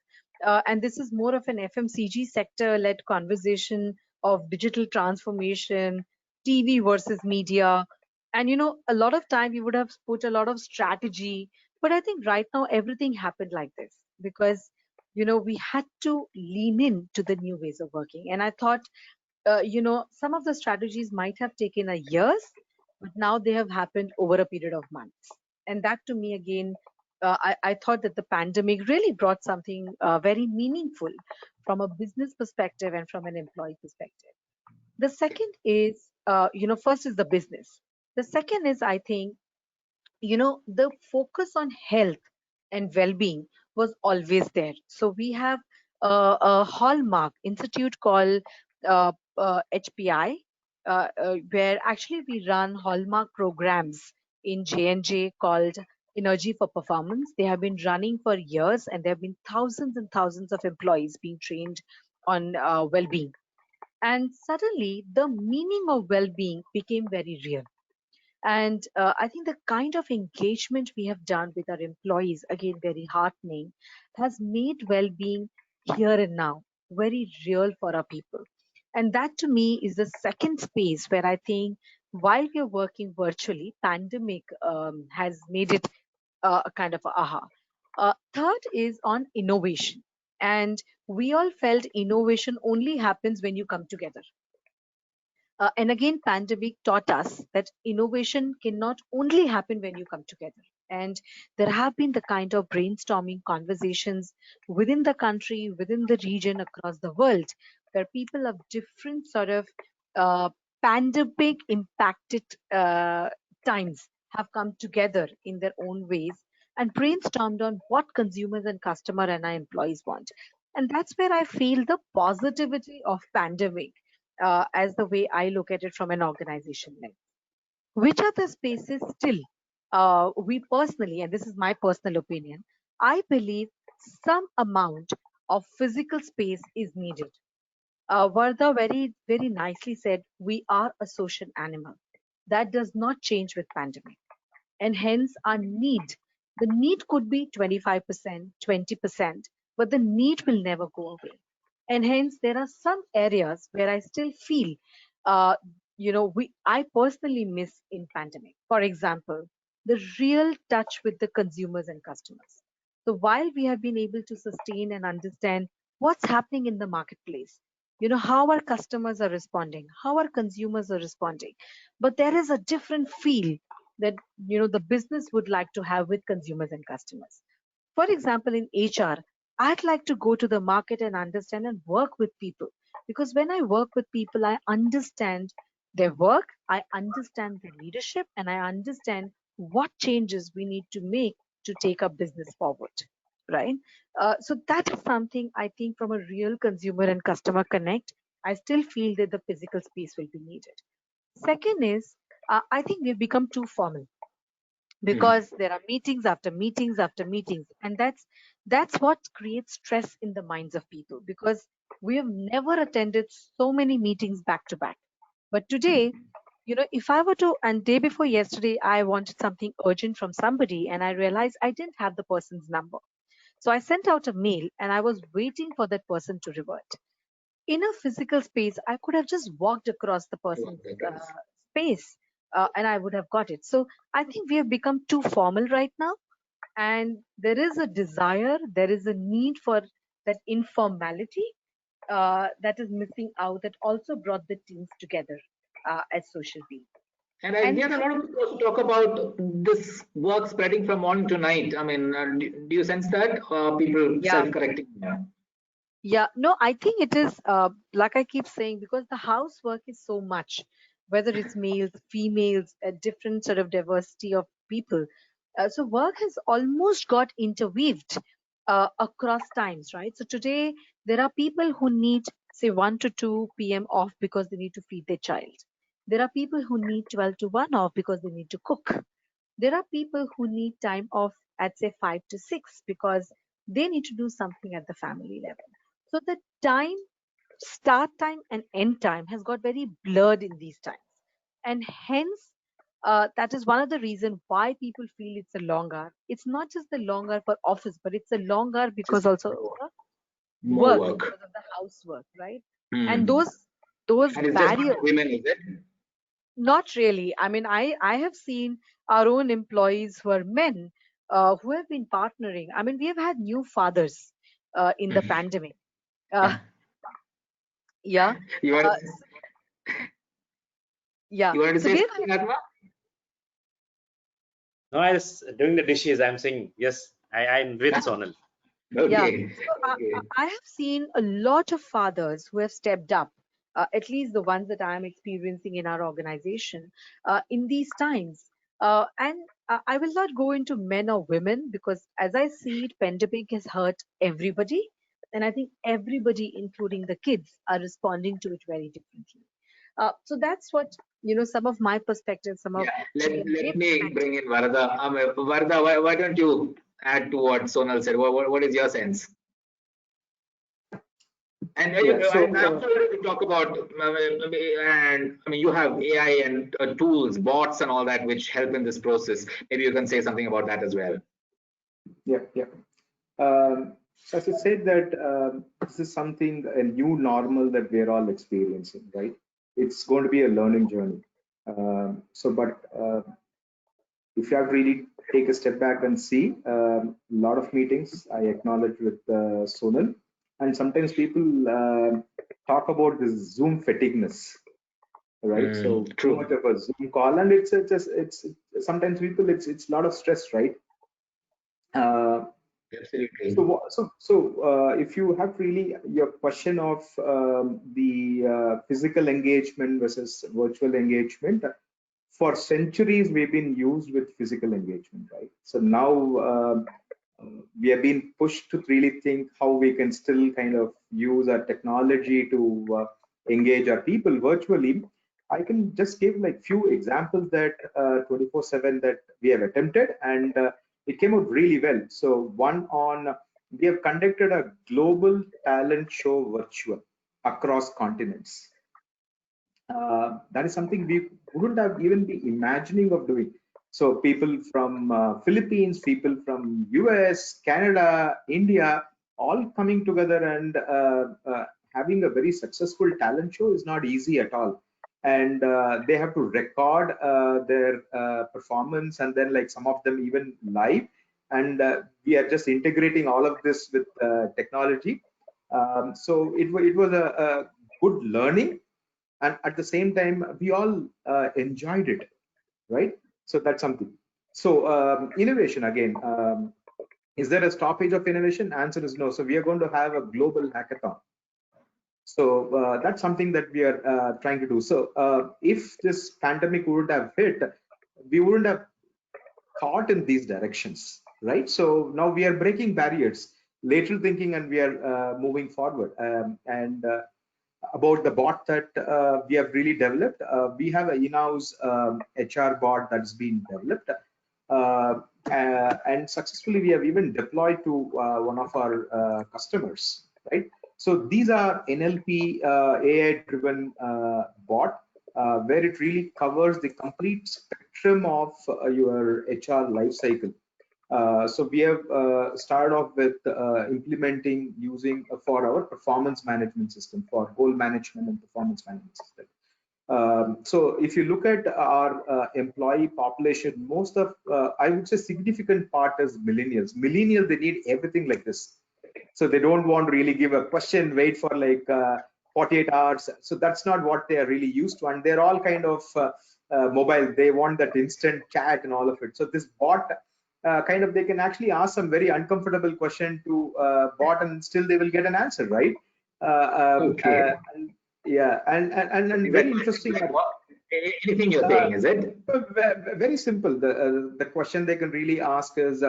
and this is more of an FMCG sector led conversation of digital transformation, TV versus media. And a lot of time we would have put a lot of strategy, but I think right now everything happened like this because we had to lean in to the new ways of working. And I thought some of the strategies might have taken a years, but now they have happened over a period of months. And that to me, again, I thought that the pandemic really brought something very meaningful from a business perspective and from an employee perspective. The second is, first is the business. The second is, I think, the focus on health and well-being was always there. So we have a hallmark institute called HPI, where actually we run hallmark programs in J&J called Energy for Performance. They have been running for years, and there have been thousands and thousands of employees being trained on well-being. And suddenly the meaning of well-being became very real. And I think the kind of engagement we have done with our employees, again, very heartening, has made well-being here and now very real for our people. And that to me is the second space where I think while we are working virtually, pandemic has made it a kind of aha. Third is on innovation. And we all felt innovation only happens when you come together. And again, pandemic taught us that innovation cannot only happen when you come together. And there have been the kind of brainstorming conversations within the country, within the region, across the world, where people of different sort of pandemic impacted times have come together in their own ways and brainstormed on what consumers and customer and our employees want. And that's where I feel the positivity of pandemic as the way I look at it from an organization lens. Which are the spaces still we personally, and this is my personal opinion, I believe some amount of physical space is needed. Vardha very nicely said, we are a social animal. That does not change with pandemic. And hence our need, the need could be 25%, 20%, but the need will never go away. And hence there are some areas where I still feel, uh, I personally miss in pandemic. For example, the real touch with the consumers and customers. So while we have been able to sustain and understand what's happening in the marketplace, how our customers are responding, how our consumers are responding, but there is a different feel that the business would like to have with consumers and customers. For example, in HR, I'd like to go to the market and understand and work with people, because when I work with people, I understand their work, I understand their leadership, and I understand what changes we need to make to take our business forward, right? So that is something I think from a real consumer and customer connect, I still feel that the physical space will be needed. Second is, I think we've become too formal, because there are meetings after meetings after meetings, and that's what creates stress in the minds of people, because we have never attended so many meetings back to back. But today, if I were to, and day before yesterday, I wanted something urgent from somebody and I realized I didn't have the person's number, so I sent out a mail and I was waiting for that person to revert. In a physical space, I could have just walked across the person's space, and I would have got it. So I think we have become too formal right now, and there is a desire, there is a need for that informality that is missing out, that also brought the teams together as social beings. And I hear a lot of people also talk about this work spreading from morning to night. I mean, do you sense that people self-correcting? Yeah, no, I think it is like I keep saying, because the housework is so much, whether it's males, females, a different sort of diversity of people. So work has almost got interweaved across times, right? So today there are people who need, say, 1 to 2 p.m. off because they need to feed their child. There are people who need 12 to 1 off because they need to cook. There are people who need time off at, say, 5 to 6 because they need to do something at the family level. So the time, start time and end time has got very blurred in these times. And hence, that is one of the reasons why people feel it's a long hour. It's not just the long hour for office, but it's a long hour because also work, because of the housework, right? And those and barriers. Women, is it? Not really. I mean, I have seen our own employees who are men who have been partnering. I mean, we have had new fathers in the pandemic. Yeah. You want to say something, Atma? No, I was doing the dishes. I'm saying yes. I'm with Sonal. Okay. Yeah. So I have seen a lot of fathers who have stepped up, at least the ones that I am experiencing in our organization in these times. And I will not go into men or women, because as I see it, pandemic has hurt everybody. And I think everybody, including the kids, are responding to it very differently. So that's what, some of my perspectives, some of let me bring in Varadha. Varadha, why don't you add to what Sonal said? What is your sense? And I'm sure to talk about, and I mean, you have AI and tools, bots, and all that which help in this process. Maybe you can say something about that as well. Yeah. So as I said, that this is something, a new normal that we're all experiencing, right? It's going to be a learning journey. But if you have really take a step back and see a lot of meetings I acknowledge with Sonal, and sometimes people talk about this Zoom fatigueness, right? So too much of a Zoom call, and it's sometimes people it's a lot of stress, right? Absolutely. So if you have really your question of the physical engagement versus virtual engagement, for centuries we've been used with physical engagement, right? So now we have been pushed to really think how we can still kind of use our technology to engage our people virtually. I can just give like few examples that 24/7 that we have attempted, and it came out really well. So one on, we have conducted a global talent show virtual across continents. That is something we wouldn't have even been imagining of doing. So people from Philippines, people from US, Canada, India, all coming together and having a very successful talent show is not easy at all. And they have to record their performance, and then like some of them even live. And we are just integrating all of this with technology. So it was a good learning, and at the same time we all enjoyed it, right? So that's something. So innovation again, is there a stoppage of innovation? Answer is no. So we are going to have a global hackathon. So that's something that we are trying to do. So if this pandemic would have hit, we wouldn't have thought in these directions, right? So now we are breaking barriers, lateral thinking, and we are moving forward. And about the bot that we have really developed, we have an in-house HR bot that's been developed, and successfully we have even deployed to one of our customers, right? So these are NLP AI-driven bot, where it really covers the complete spectrum of your HR life cycle. So we have started off with implementing using for our performance management system, for goal management and performance management system. So if you look at our employee population, most of, I would say significant part is millennials. Millennials, they need everything like this. So they don't want to really give a question, wait for like 48 hours. So that's not what they are really used to. And they're all kind of mobile. They want that instant chat and all of it. So this bot, kind of, they can actually ask some very uncomfortable question to bot, and still they will get an answer, right? Okay. Yeah, and very interesting. Anything you're saying, is it? Very simple. The question they can really ask is,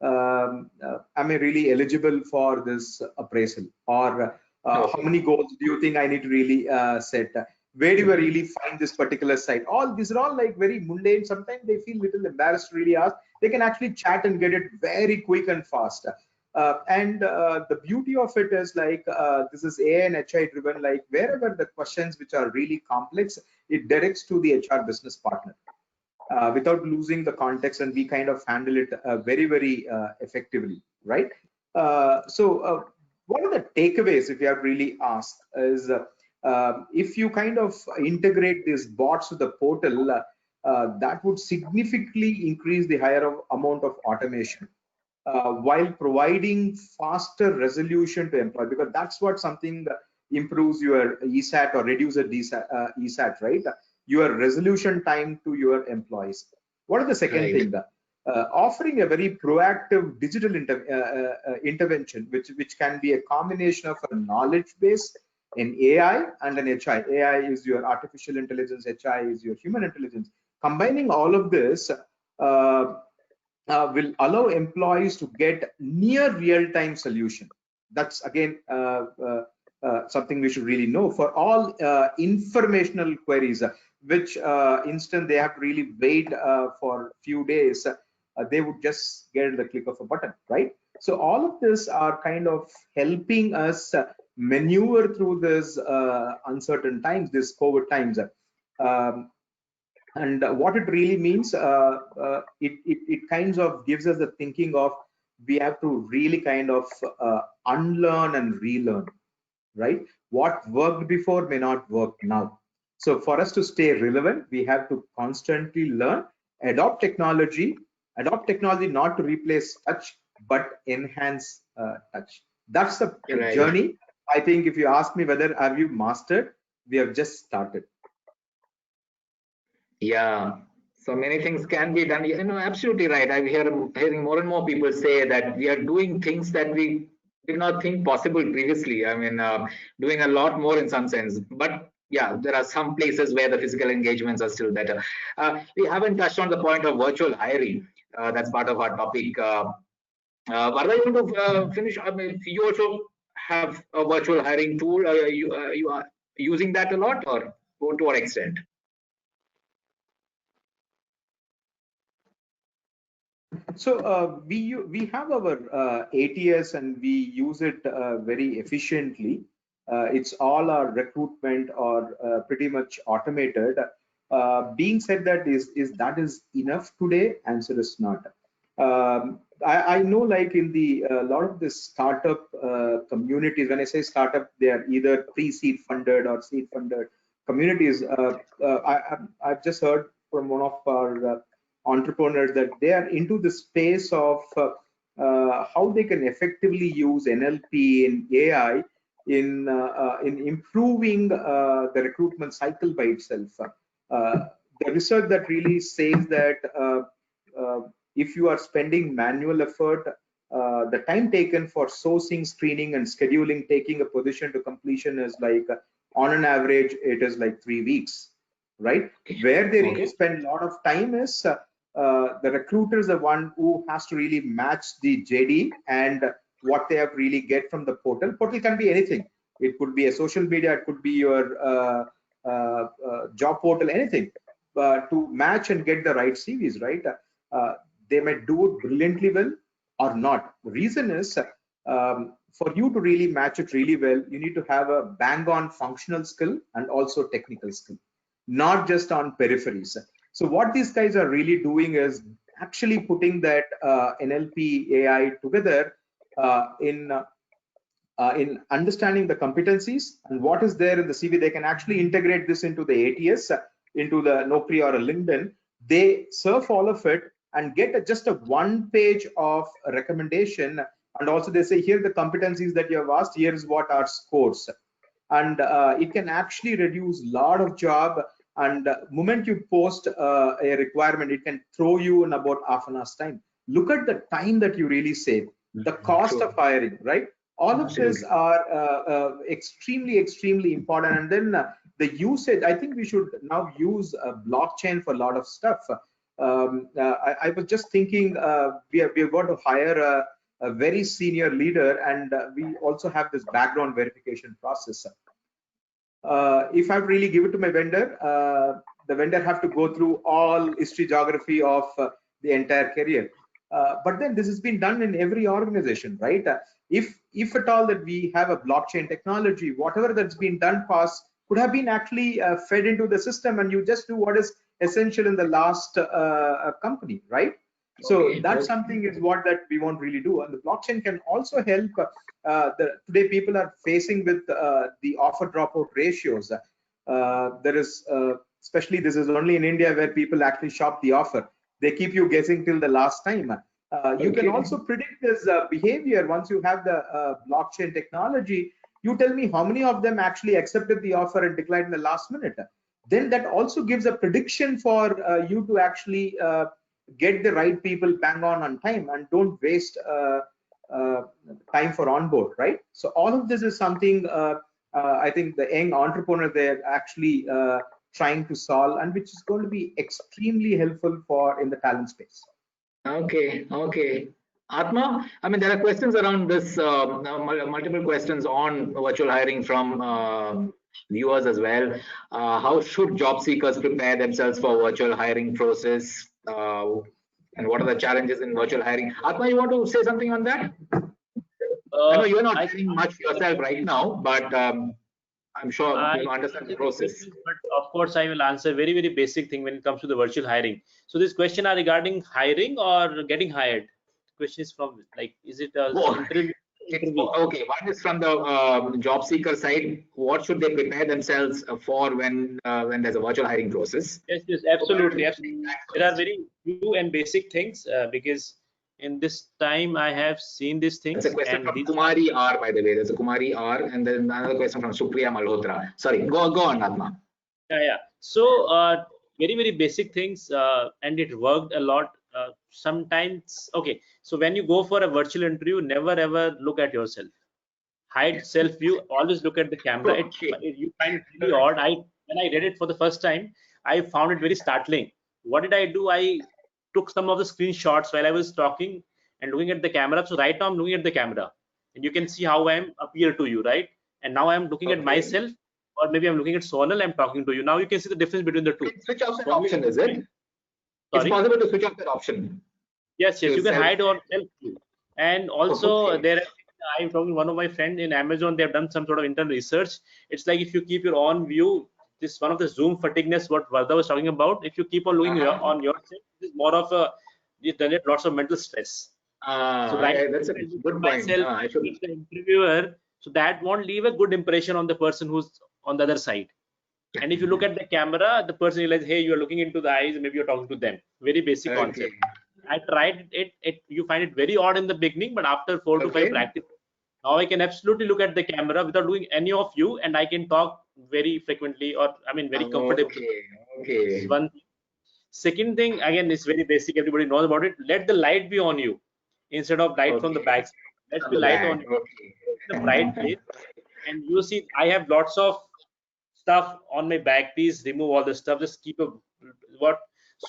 am I really eligible for this appraisal? Or how many goals do you think I need to really set? Where do I really find this particular site? All these are all like very mundane. Sometimes they feel little embarrassed to really ask. They can actually chat and get it very quick and fast. And the beauty of it is like this is AI and HI driven. Like wherever the questions which are really complex, it directs to the HR business partner without losing the context, and we kind of handle it very effectively, right? So one of the takeaways, if you have really asked, is if you kind of integrate these bots to the portal, that would significantly increase the higher amount of automation while providing faster resolution to employee, because that's what something that improves your ESAT or reduces ESAT, right? Your resolution time to your employees. What is the second thing? Offering a very proactive digital intervention, which can be a combination of a knowledge base, an AI and an HI. AI is your artificial intelligence, HI is your human intelligence. Combining all of this will allow employees to get near real-time solution. That's again something we should really know. For all informational queries, which instant they have to really wait for a few days, they would just get at the click of a button, right? So all of this are kind of helping us maneuver through this uncertain times, this COVID times. And what it really means, it kind of gives us the thinking of we have to really kind of unlearn and relearn, right? What worked before may not work now. So for us to stay relevant, we have to constantly learn adopt technology not to replace touch, but enhance touch. That's the journey. I think if you ask me whether have you mastered, we have just started. Yeah, so many things can be done. You know, absolutely right. I'm hearing more and more people say that we are doing things that we did not think possible previously. I mean, doing a lot more in some sense. But yeah, there are some places where the physical engagements are still better. We haven't touched on the point of virtual hiring. That's part of our topic. Varadha, you want to finish? I mean, you also have a virtual hiring tool. You are using that a lot, or to what extent? So we have our ATS and we use it very efficiently. It's all our recruitment or pretty much automated. Being said that is that is enough today? Answer is not. I know, like in the lot of the startup communities, when I say startup, they are either pre-seed funded or seed funded communities. I've just heard from one of our entrepreneurs that they are into the space of how they can effectively use NLP and AI in improving the recruitment cycle by itself. The research that really says that if you are spending manual effort, the time taken for sourcing, screening, and scheduling, taking a position to completion is like, on an average, it is like 3 weeks, right? Where they really spend a lot of time is the recruiter is the one who has to really match the JD and what they have really get from the portal. Portal can be anything. It could be a social media, it could be your job portal, anything, to match and get the right CVs, right? They might do it brilliantly well or not. The reason is for you to really match it really well, you need to have a bang on functional skill and also technical skill, not just on peripheries. So what these guys are really doing is actually putting that NLP AI together in understanding the competencies and what is there in the CV. They can actually integrate this into the ATS, into the Naukri or a LinkedIn. They surf all of it and get just a 1 page of recommendation. And also they say, here are the competencies that you have asked, here is what our scores. And it can actually reduce a lot of job. And moment you post a requirement, it can throw you in about half an hour's time. Look at the time that you really save, the cost of hiring, right? All of this are extremely important. And then the usage, I think we should now use blockchain for a lot of stuff. I was just thinking we are going to hire a very senior leader, and we also have this background verification process. If I really give it to my vendor, the vendor have to go through all history, geography of the entire career. But then this has been done in every organization, right? If at all that we have a blockchain technology, whatever that's been done past could have been actually fed into the system, and you just do what is essential in the last company, right? So that's something is what that we won't really do. And the blockchain can also help. Today people are facing with the offer dropout ratios. There is, especially this is only in India where people actually shop the offer. They keep you guessing till the last time. You can also predict this behavior once you have the blockchain technology. You tell me how many of them actually accepted the offer and declined in the last minute. Then that also gives a prediction for you to actually get the right people bang on time and don't waste time for onboard, right? So all of this is something I think the young entrepreneur they're actually trying to solve, and which is going to be extremely helpful for in the talent space. Okay. Atma, I mean, there are questions around this, multiple questions on virtual hiring from viewers as well. How should job seekers prepare themselves for virtual hiring process? And what are the challenges in virtual hiring? Atma, you want to say something on that? I know you're not doing much yourself right now, but I'm sure you understand the process. But of course, I will answer very basic thing when it comes to the virtual hiring. So this question are regarding hiring or getting hired? The question is from like, is it an interview interview. Okay, one is from the job seeker side. What should they prepare themselves for when there's a virtual hiring process? Yes, absolutely, absolutely. There are very few and basic things because in this time I have seen these things. That's a question and from these Kumari R, by the way. There's a Kumari R, and then another question from Supriya Malhotra. Sorry, go on, Atma. Yeah. So very basic things, and it worked a lot. Sometimes, okay. So when you go for a virtual interview, never ever look at yourself. Hide self view. Always look at the camera. Okay. You find it really odd. When I read it for the first time, I found it very startling. What did I do? I took some of the screenshots while I was talking and looking at the camera. So right now I'm looking at the camera, and you can see how I appear to you, right? And now I'm looking at myself, or maybe I'm looking at Sonal. I'm talking to you. Now you can see the difference between the two. Switch off that option, is it? Sorry? It's possible to switch off that option. Yes, you can hide or self view. And also I'm talking to one of my friends in Amazon. They've done some sort of internal research. It's like if you keep your own view, this one of the zoom fatigueness what Vardha was talking about. If you keep on looking on yourself, this is more of a you generate lots of mental stress. So that's a good point. I should... the interviewer, so that won't leave a good impression on the person who's on the other side. And if you look at the camera, the person realizes, hey, you're looking into the eyes, maybe you're talking to them. Very basic concept. I tried it. You find it very odd in the beginning, but after 4 to 5 practice, now I can absolutely look at the camera without doing any of you, and I can talk very frequently, or I mean very comfortably. Okay. One thing. Second thing, again, is very basic. Everybody knows about it. Let the light be on you instead of light from the back. Let the light on you. The bright place. And you see, I have lots of stuff on my back. Please remove all the stuff. Just keep what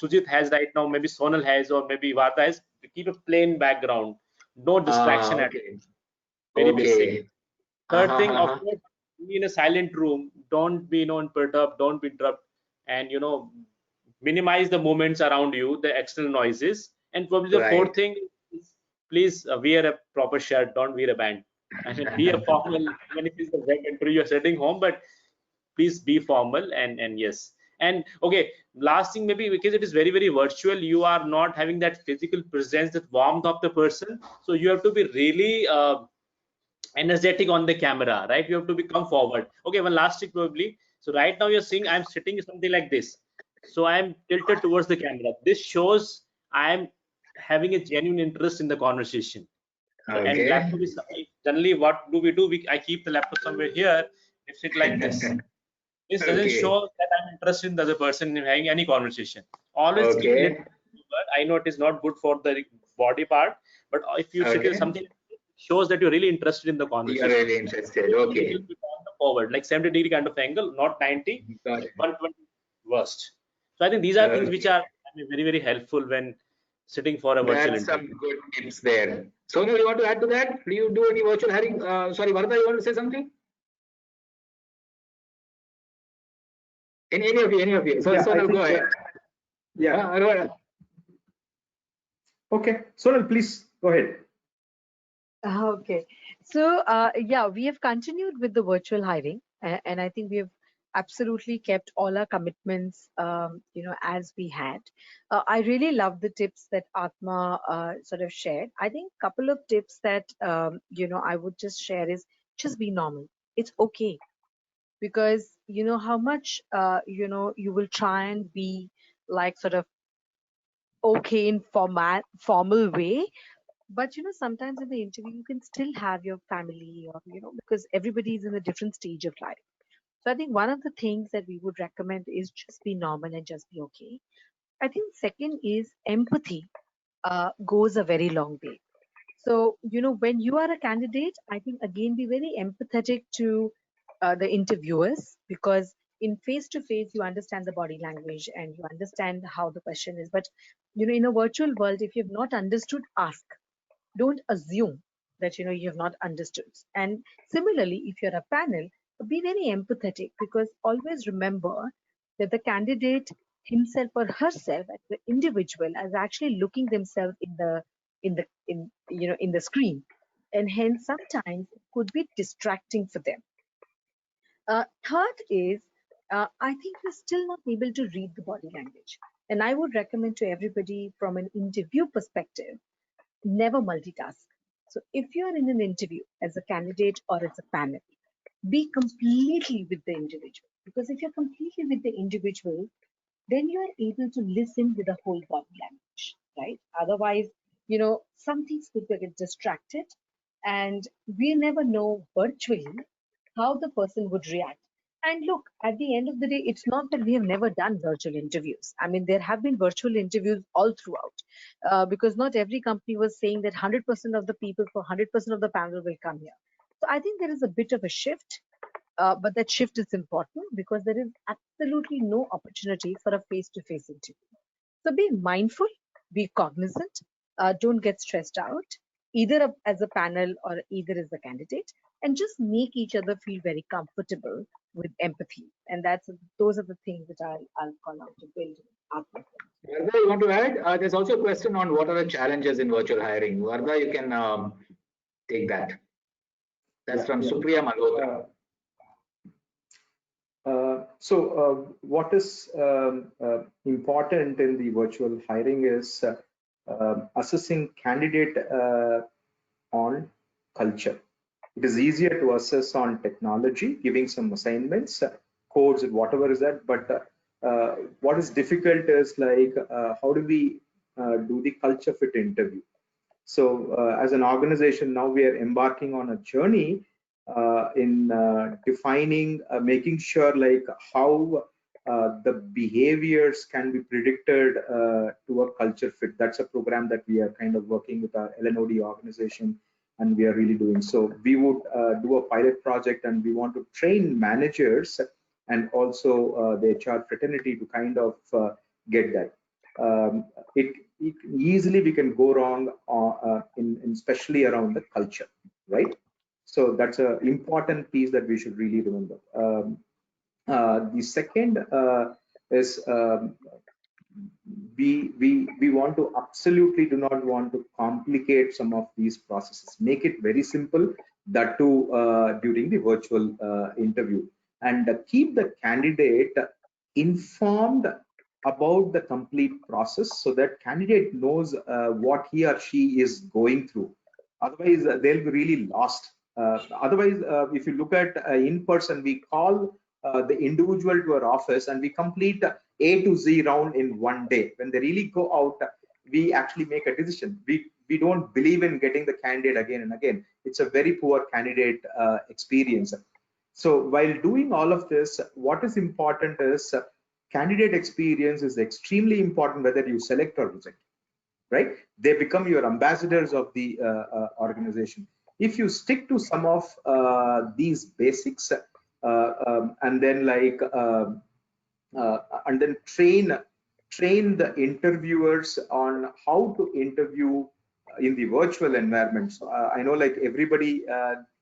Sujit has right now, maybe Sonal has, or maybe Vardha has. Keep a plain background. No distraction at all. Very basic. Third thing, of course, be in a silent room. Don't be perturbed. Don't be interrupted, and minimize the movements around you, the external noises. And probably the fourth thing is please wear a proper shirt. Don't wear a band. I mean, be a formal. Even if it's a web interview, you're sitting home, but please be formal and yes. And okay, last thing, maybe because it is very virtual, you are not having that physical presence, that warmth of the person. So you have to be really energetic on the camera, right? You have to come forward. Okay, one last trick probably. So right now you're seeing I'm sitting something like this. So I'm tilted towards the camera. This shows I'm having a genuine interest in the conversation. And laptop is generally what do we do? I keep the laptop somewhere here. It's sit like this. This doesn't show that I'm interested in the other person in having any conversation. Always keep it. I know it is not good for the body part, but if you sit in something, shows that you're really interested in the conversation. You're really interested. Okay. Forward, like 70-degree kind of angle, not 90, 120 worst. So I think these are things which are very helpful when sitting for a virtual interview. Some good tips there. Sonal, you want to add to that? Do you do any virtual hiring? Sorry, Vardha, you want to say something? Any of you. So, Sonal, go ahead. Okay, Sonal, please go ahead. Okay, so yeah, we have continued with the virtual hiring, and I think we have absolutely kept all our commitments, as we had. I really love the tips that Atma sort of shared. I think a couple of tips that I would just share is just be normal. It's okay, because how much you will try and be like sort of okay in formal way, but sometimes in the interview you can still have your family, or because everybody is in a different stage of life. So I think one of the things that we would recommend is just be normal and just be okay. I think second is empathy goes a very long way. So when you are a candidate, I think again be very empathetic to the interviewers, because in face to face you understand the body language and you understand how the question is. But in a virtual world, if you have not understood, ask. Don't assume that you have not understood. And similarly, if you're a panel, be very empathetic, because always remember that the candidate himself or herself, as the individual, is actually looking themselves in the screen, and hence sometimes it could be distracting for them. Third is, I think we're still not able to read the body language, and I would recommend to everybody from an interview perspective, never multitask. So if you are in an interview as a candidate or as a panel, be completely with the individual, because if you're completely with the individual, then you are able to listen with the whole body language, right? Otherwise, some things could get distracted, and we never know virtually how the person would react. And look, at the end of the day, it's not that we have never done virtual interviews. I mean, there have been virtual interviews all throughout, because not every company was saying that 100% of the people for 100% of the panel will come here. So I think there is a bit of a shift, but that shift is important because there is absolutely no opportunity for a face-to-face interview. So be mindful, be cognizant, don't get stressed out, either as a panel or either as a candidate, and just make each other feel very comfortable with empathy. And those are the things that I'll call out to build Atma. Vardha, you want to add? There's also a question on what are the challenges in virtual hiring. Vardha, you can take that. That's from Supriya Malhotra. What is important in the virtual hiring is assessing candidate on culture. It is easier to assess on technology, giving some assignments, codes, and whatever is that. But what is difficult is like how do we do the culture fit interview? So as an organization, now we are embarking on a journey in defining, making sure like how the behaviors can be predicted to a culture fit. That's a program that we are kind of working with our LNOD organization, and we are really doing. So we would do a pilot project, and we want to train managers and also the HR fraternity to kind of get that. Easily we can go wrong in especially around the culture, right? So that's an important piece that we should really remember. The second is we want to absolutely do not want to complicate some of these processes. Make it very simple, that too during the virtual interview, and keep the candidate informed about the complete process so that candidate knows what he or she is going through. Otherwise, they'll be really lost. Otherwise, if you look at in person, we call the individual to our office and we complete A to Z round in one day. When they really go out, we actually make a decision. We don't believe in getting the candidate again and again. It's a very poor candidate experience. So while doing all of this, what is important is candidate experience is extremely important, whether you select or reject, right? They become your ambassadors of the organization. If you stick to some of these basics and then like and then train the interviewers on how to interview in the virtual environment. So I know like everybody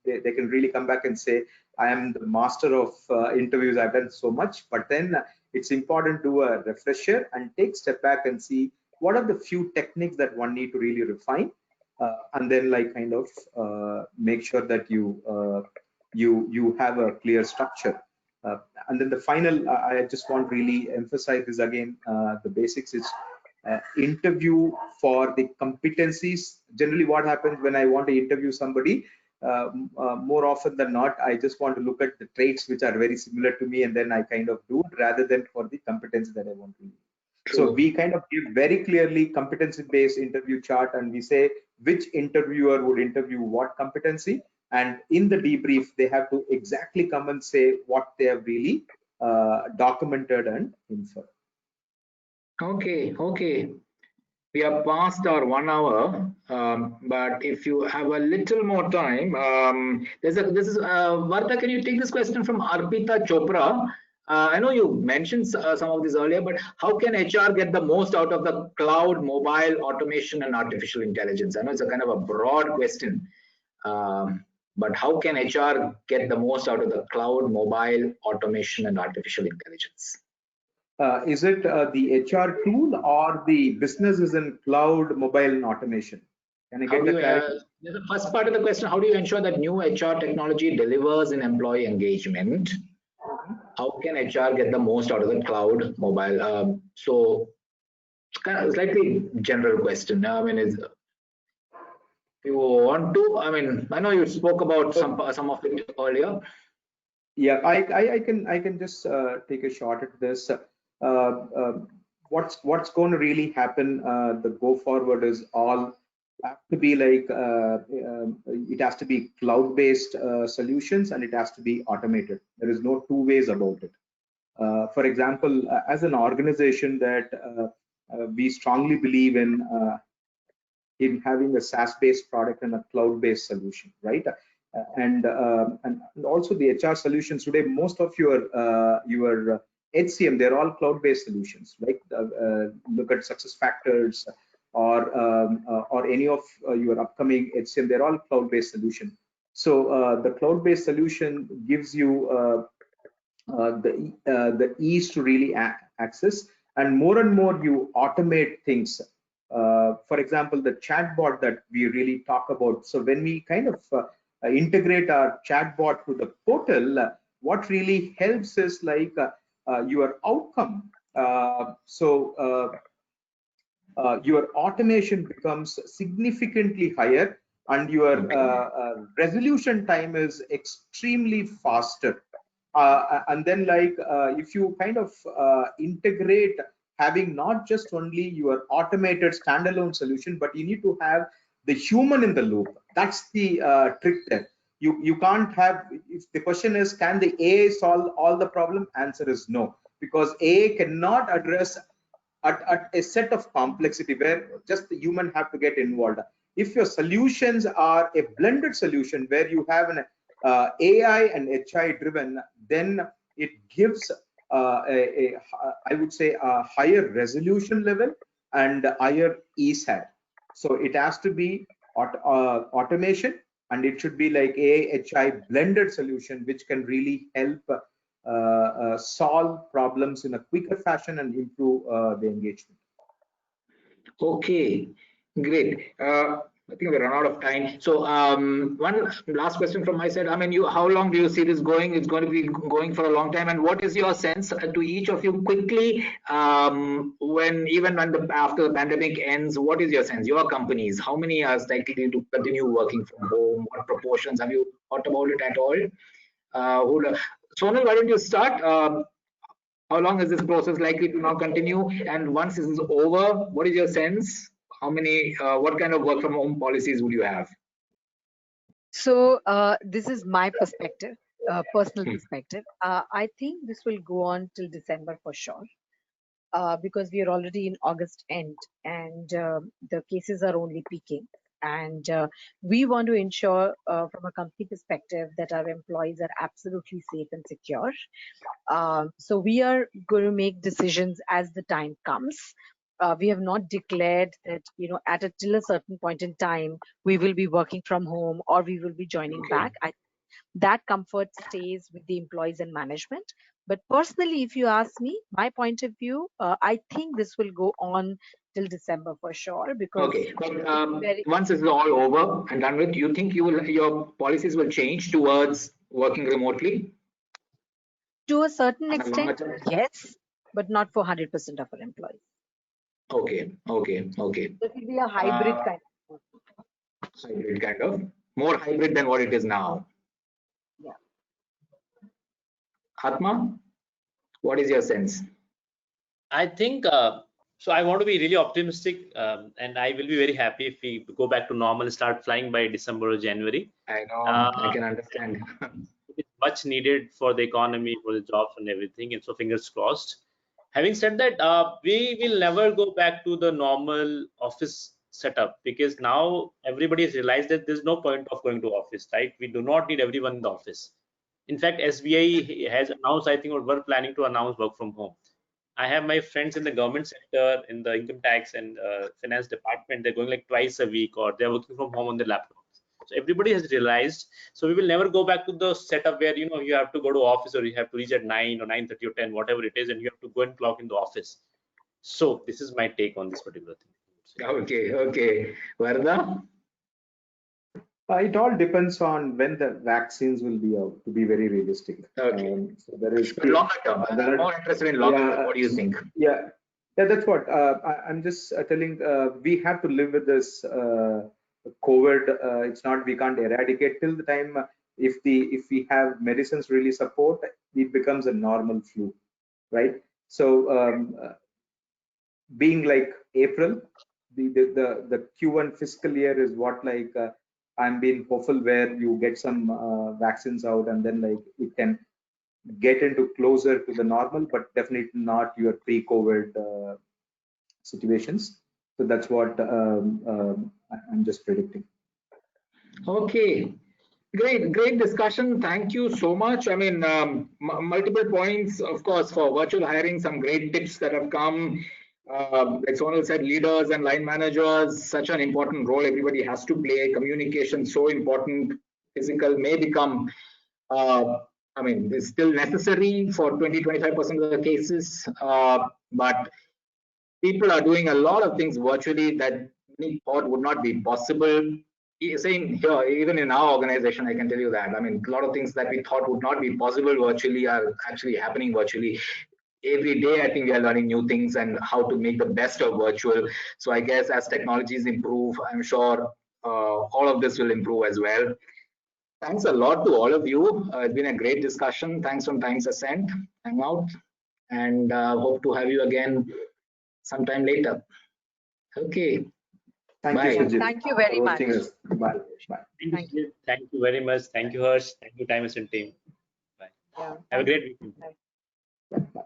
they can really come back and say I am the master of interviews, I've done so much, but then it's important to do a refresher and take step back and see what are the few techniques that one need to really refine, and then like kind of make sure that you have a clear structure. And then the final, I just want to really emphasize this again, the basics is interview for the competencies. Generally what happens when I want to interview somebody, more often than not, I just want to look at the traits which are very similar to me, and then I kind of do it rather than for the competency that I want to use. So we kind of give very clearly competency-based interview chart, and we say which interviewer would interview what competency, and in the debrief they have to exactly come and say what they have really documented and inferred. Okay. We are past our 1 hour, but if you have a little more time, Vardha, can you take this question from Arpita Chopra? I know you mentioned some of this earlier, but how can HR get the most out of the cloud, mobile, automation, and artificial intelligence? I know it's a kind of a broad question, but how can HR get the most out of the cloud, mobile, automation, and artificial intelligence? Is it the HR tool or the business is in cloud, mobile, and automation? Can I get the first part of the question, how do you ensure that new HR technology delivers in employee engagement? How can HR get the most out of the cloud, mobile? So it's kind of slightly general question. I mean, You want to? I mean, I know you spoke about some of it earlier. Yeah, I can just take a shot at this. What's going to really happen? The go forward is all have to be like it has to be cloud-based solutions, and it has to be automated. There is no two ways about it. For example, as an organization that we strongly believe in having a SaaS-based product and a cloud-based solution, right? And also the HR solutions today, most of your HCM, they're all cloud-based solutions, right? Look at SuccessFactors or any of your upcoming HCM, they're all cloud-based solution. So the cloud-based solution gives you the ease to really access, and more you automate things. For example, the chatbot that we really talk about. So when we kind of integrate our chatbot to the portal, what really helps is like your outcome. Your automation becomes significantly higher, and your resolution time is extremely faster. And then like if you kind of integrate having not just only your automated standalone solution, but you need to have the human in the loop. That's the trick there. You can't have, if the question is, can the AI solve all the problem? Answer is no, because AI cannot address at a set of complexity where just the human have to get involved. If your solutions are a blended solution where you have an AI and HI driven, then it gives I would say a higher resolution level and higher ESAT. So it has to be automation, and it should be like AI HI blended solution, which can really help solve problems in a quicker fashion and improve the engagement. Okay, great. I think we run out of time. So one last question from my side. I mean, how long do you see this going? It's going to be going for a long time. And what is your sense to each of you quickly, after the pandemic ends, what is your sense? Your companies, how many are likely to continue working from home? What proportions? Have you thought about it at all? Sonal, why don't you start? How long is this process likely to now continue? And once this is over, what is your sense? How many, what kind of work from home policies would you have? So this is my perspective, personal perspective. I think this will go on till December for sure, because we are already in August end, and the cases are only peaking. And we want to ensure from a company perspective that our employees are absolutely safe and secure. So we are going to make decisions as the time comes. We have not declared that, till a certain point in time, we will be working from home or we will be joining back. That comfort stays with the employees and management. But personally, if you ask me, my point of view, I think this will go on till December for sure. Because once this is all over and done with, you think your policies will change towards working remotely? To a certain extent, yes, but not for 100% of our employees. Okay. This will be a hybrid kind of. Hybrid kind of, more hybrid than what it is now. Yeah. Atma, what is your sense? I think so. I want to be really optimistic, and I will be very happy if we go back to normal and start flying by December or January. I know, I can understand. It's much needed for the economy, for the jobs and everything, and so fingers crossed. Having said that, we will never go back to the normal office setup, because now everybody has realized that there's no point of going to office, right? We do not need everyone in the office. In fact, SBI has announced, I think, or we're planning to announce work from home. I have my friends in the government sector, in the income tax and finance department. They're going like twice a week, or they're working from home on their laptops. So everybody has realized. So we will never go back to the setup where you have to go to office, or you have to reach at 9 or 9:30 or 10, whatever it is, and you have to go and clock in the office. So this is my take on this particular thing. Okay. Varadha? It all depends on when the vaccines will be out, to be very realistic. Okay. So there is longer term. I'm more interested in longer term. What do you think? Yeah, that's what I'm just telling. We have to live with this COVID, it's not, we can't eradicate till the time if we have medicines really support, it becomes a normal flu, right? So being like April, the Q1 fiscal year is what like I'm being hopeful where you get some vaccines out and then like it can get into closer to the normal, but definitely not your pre-COVID situations. So that's what I'm just predicting. Okay, great discussion. Thank you so much. I mean, multiple points, of course, for virtual hiring, some great tips that have come. Like Sonal said, leaders and line managers, such an important role everybody has to play. Communication, so important. Physical may become, I mean, it's still necessary for 20-25% of the cases, but people are doing a lot of things virtually that we thought would not be possible. Same here, even in our organization, I can tell you that. I mean, a lot of things that we thought would not be possible virtually are actually happening virtually. Every day, I think we are learning new things and how to make the best of virtual. So I guess as technologies improve, I'm sure all of this will improve as well. Thanks a lot to all of you. It's been a great discussion. Thanks from Times Ascent, Hangout, and hope to have you again sometime later. Okay. Thank Bye. you, Sujit. Thank you very much. Bye. Bye. Thank you. Thank you very much. Thank you, Harsh. Thank you, Time Ascent team. Bye. Yeah. Have a great weekend. Bye.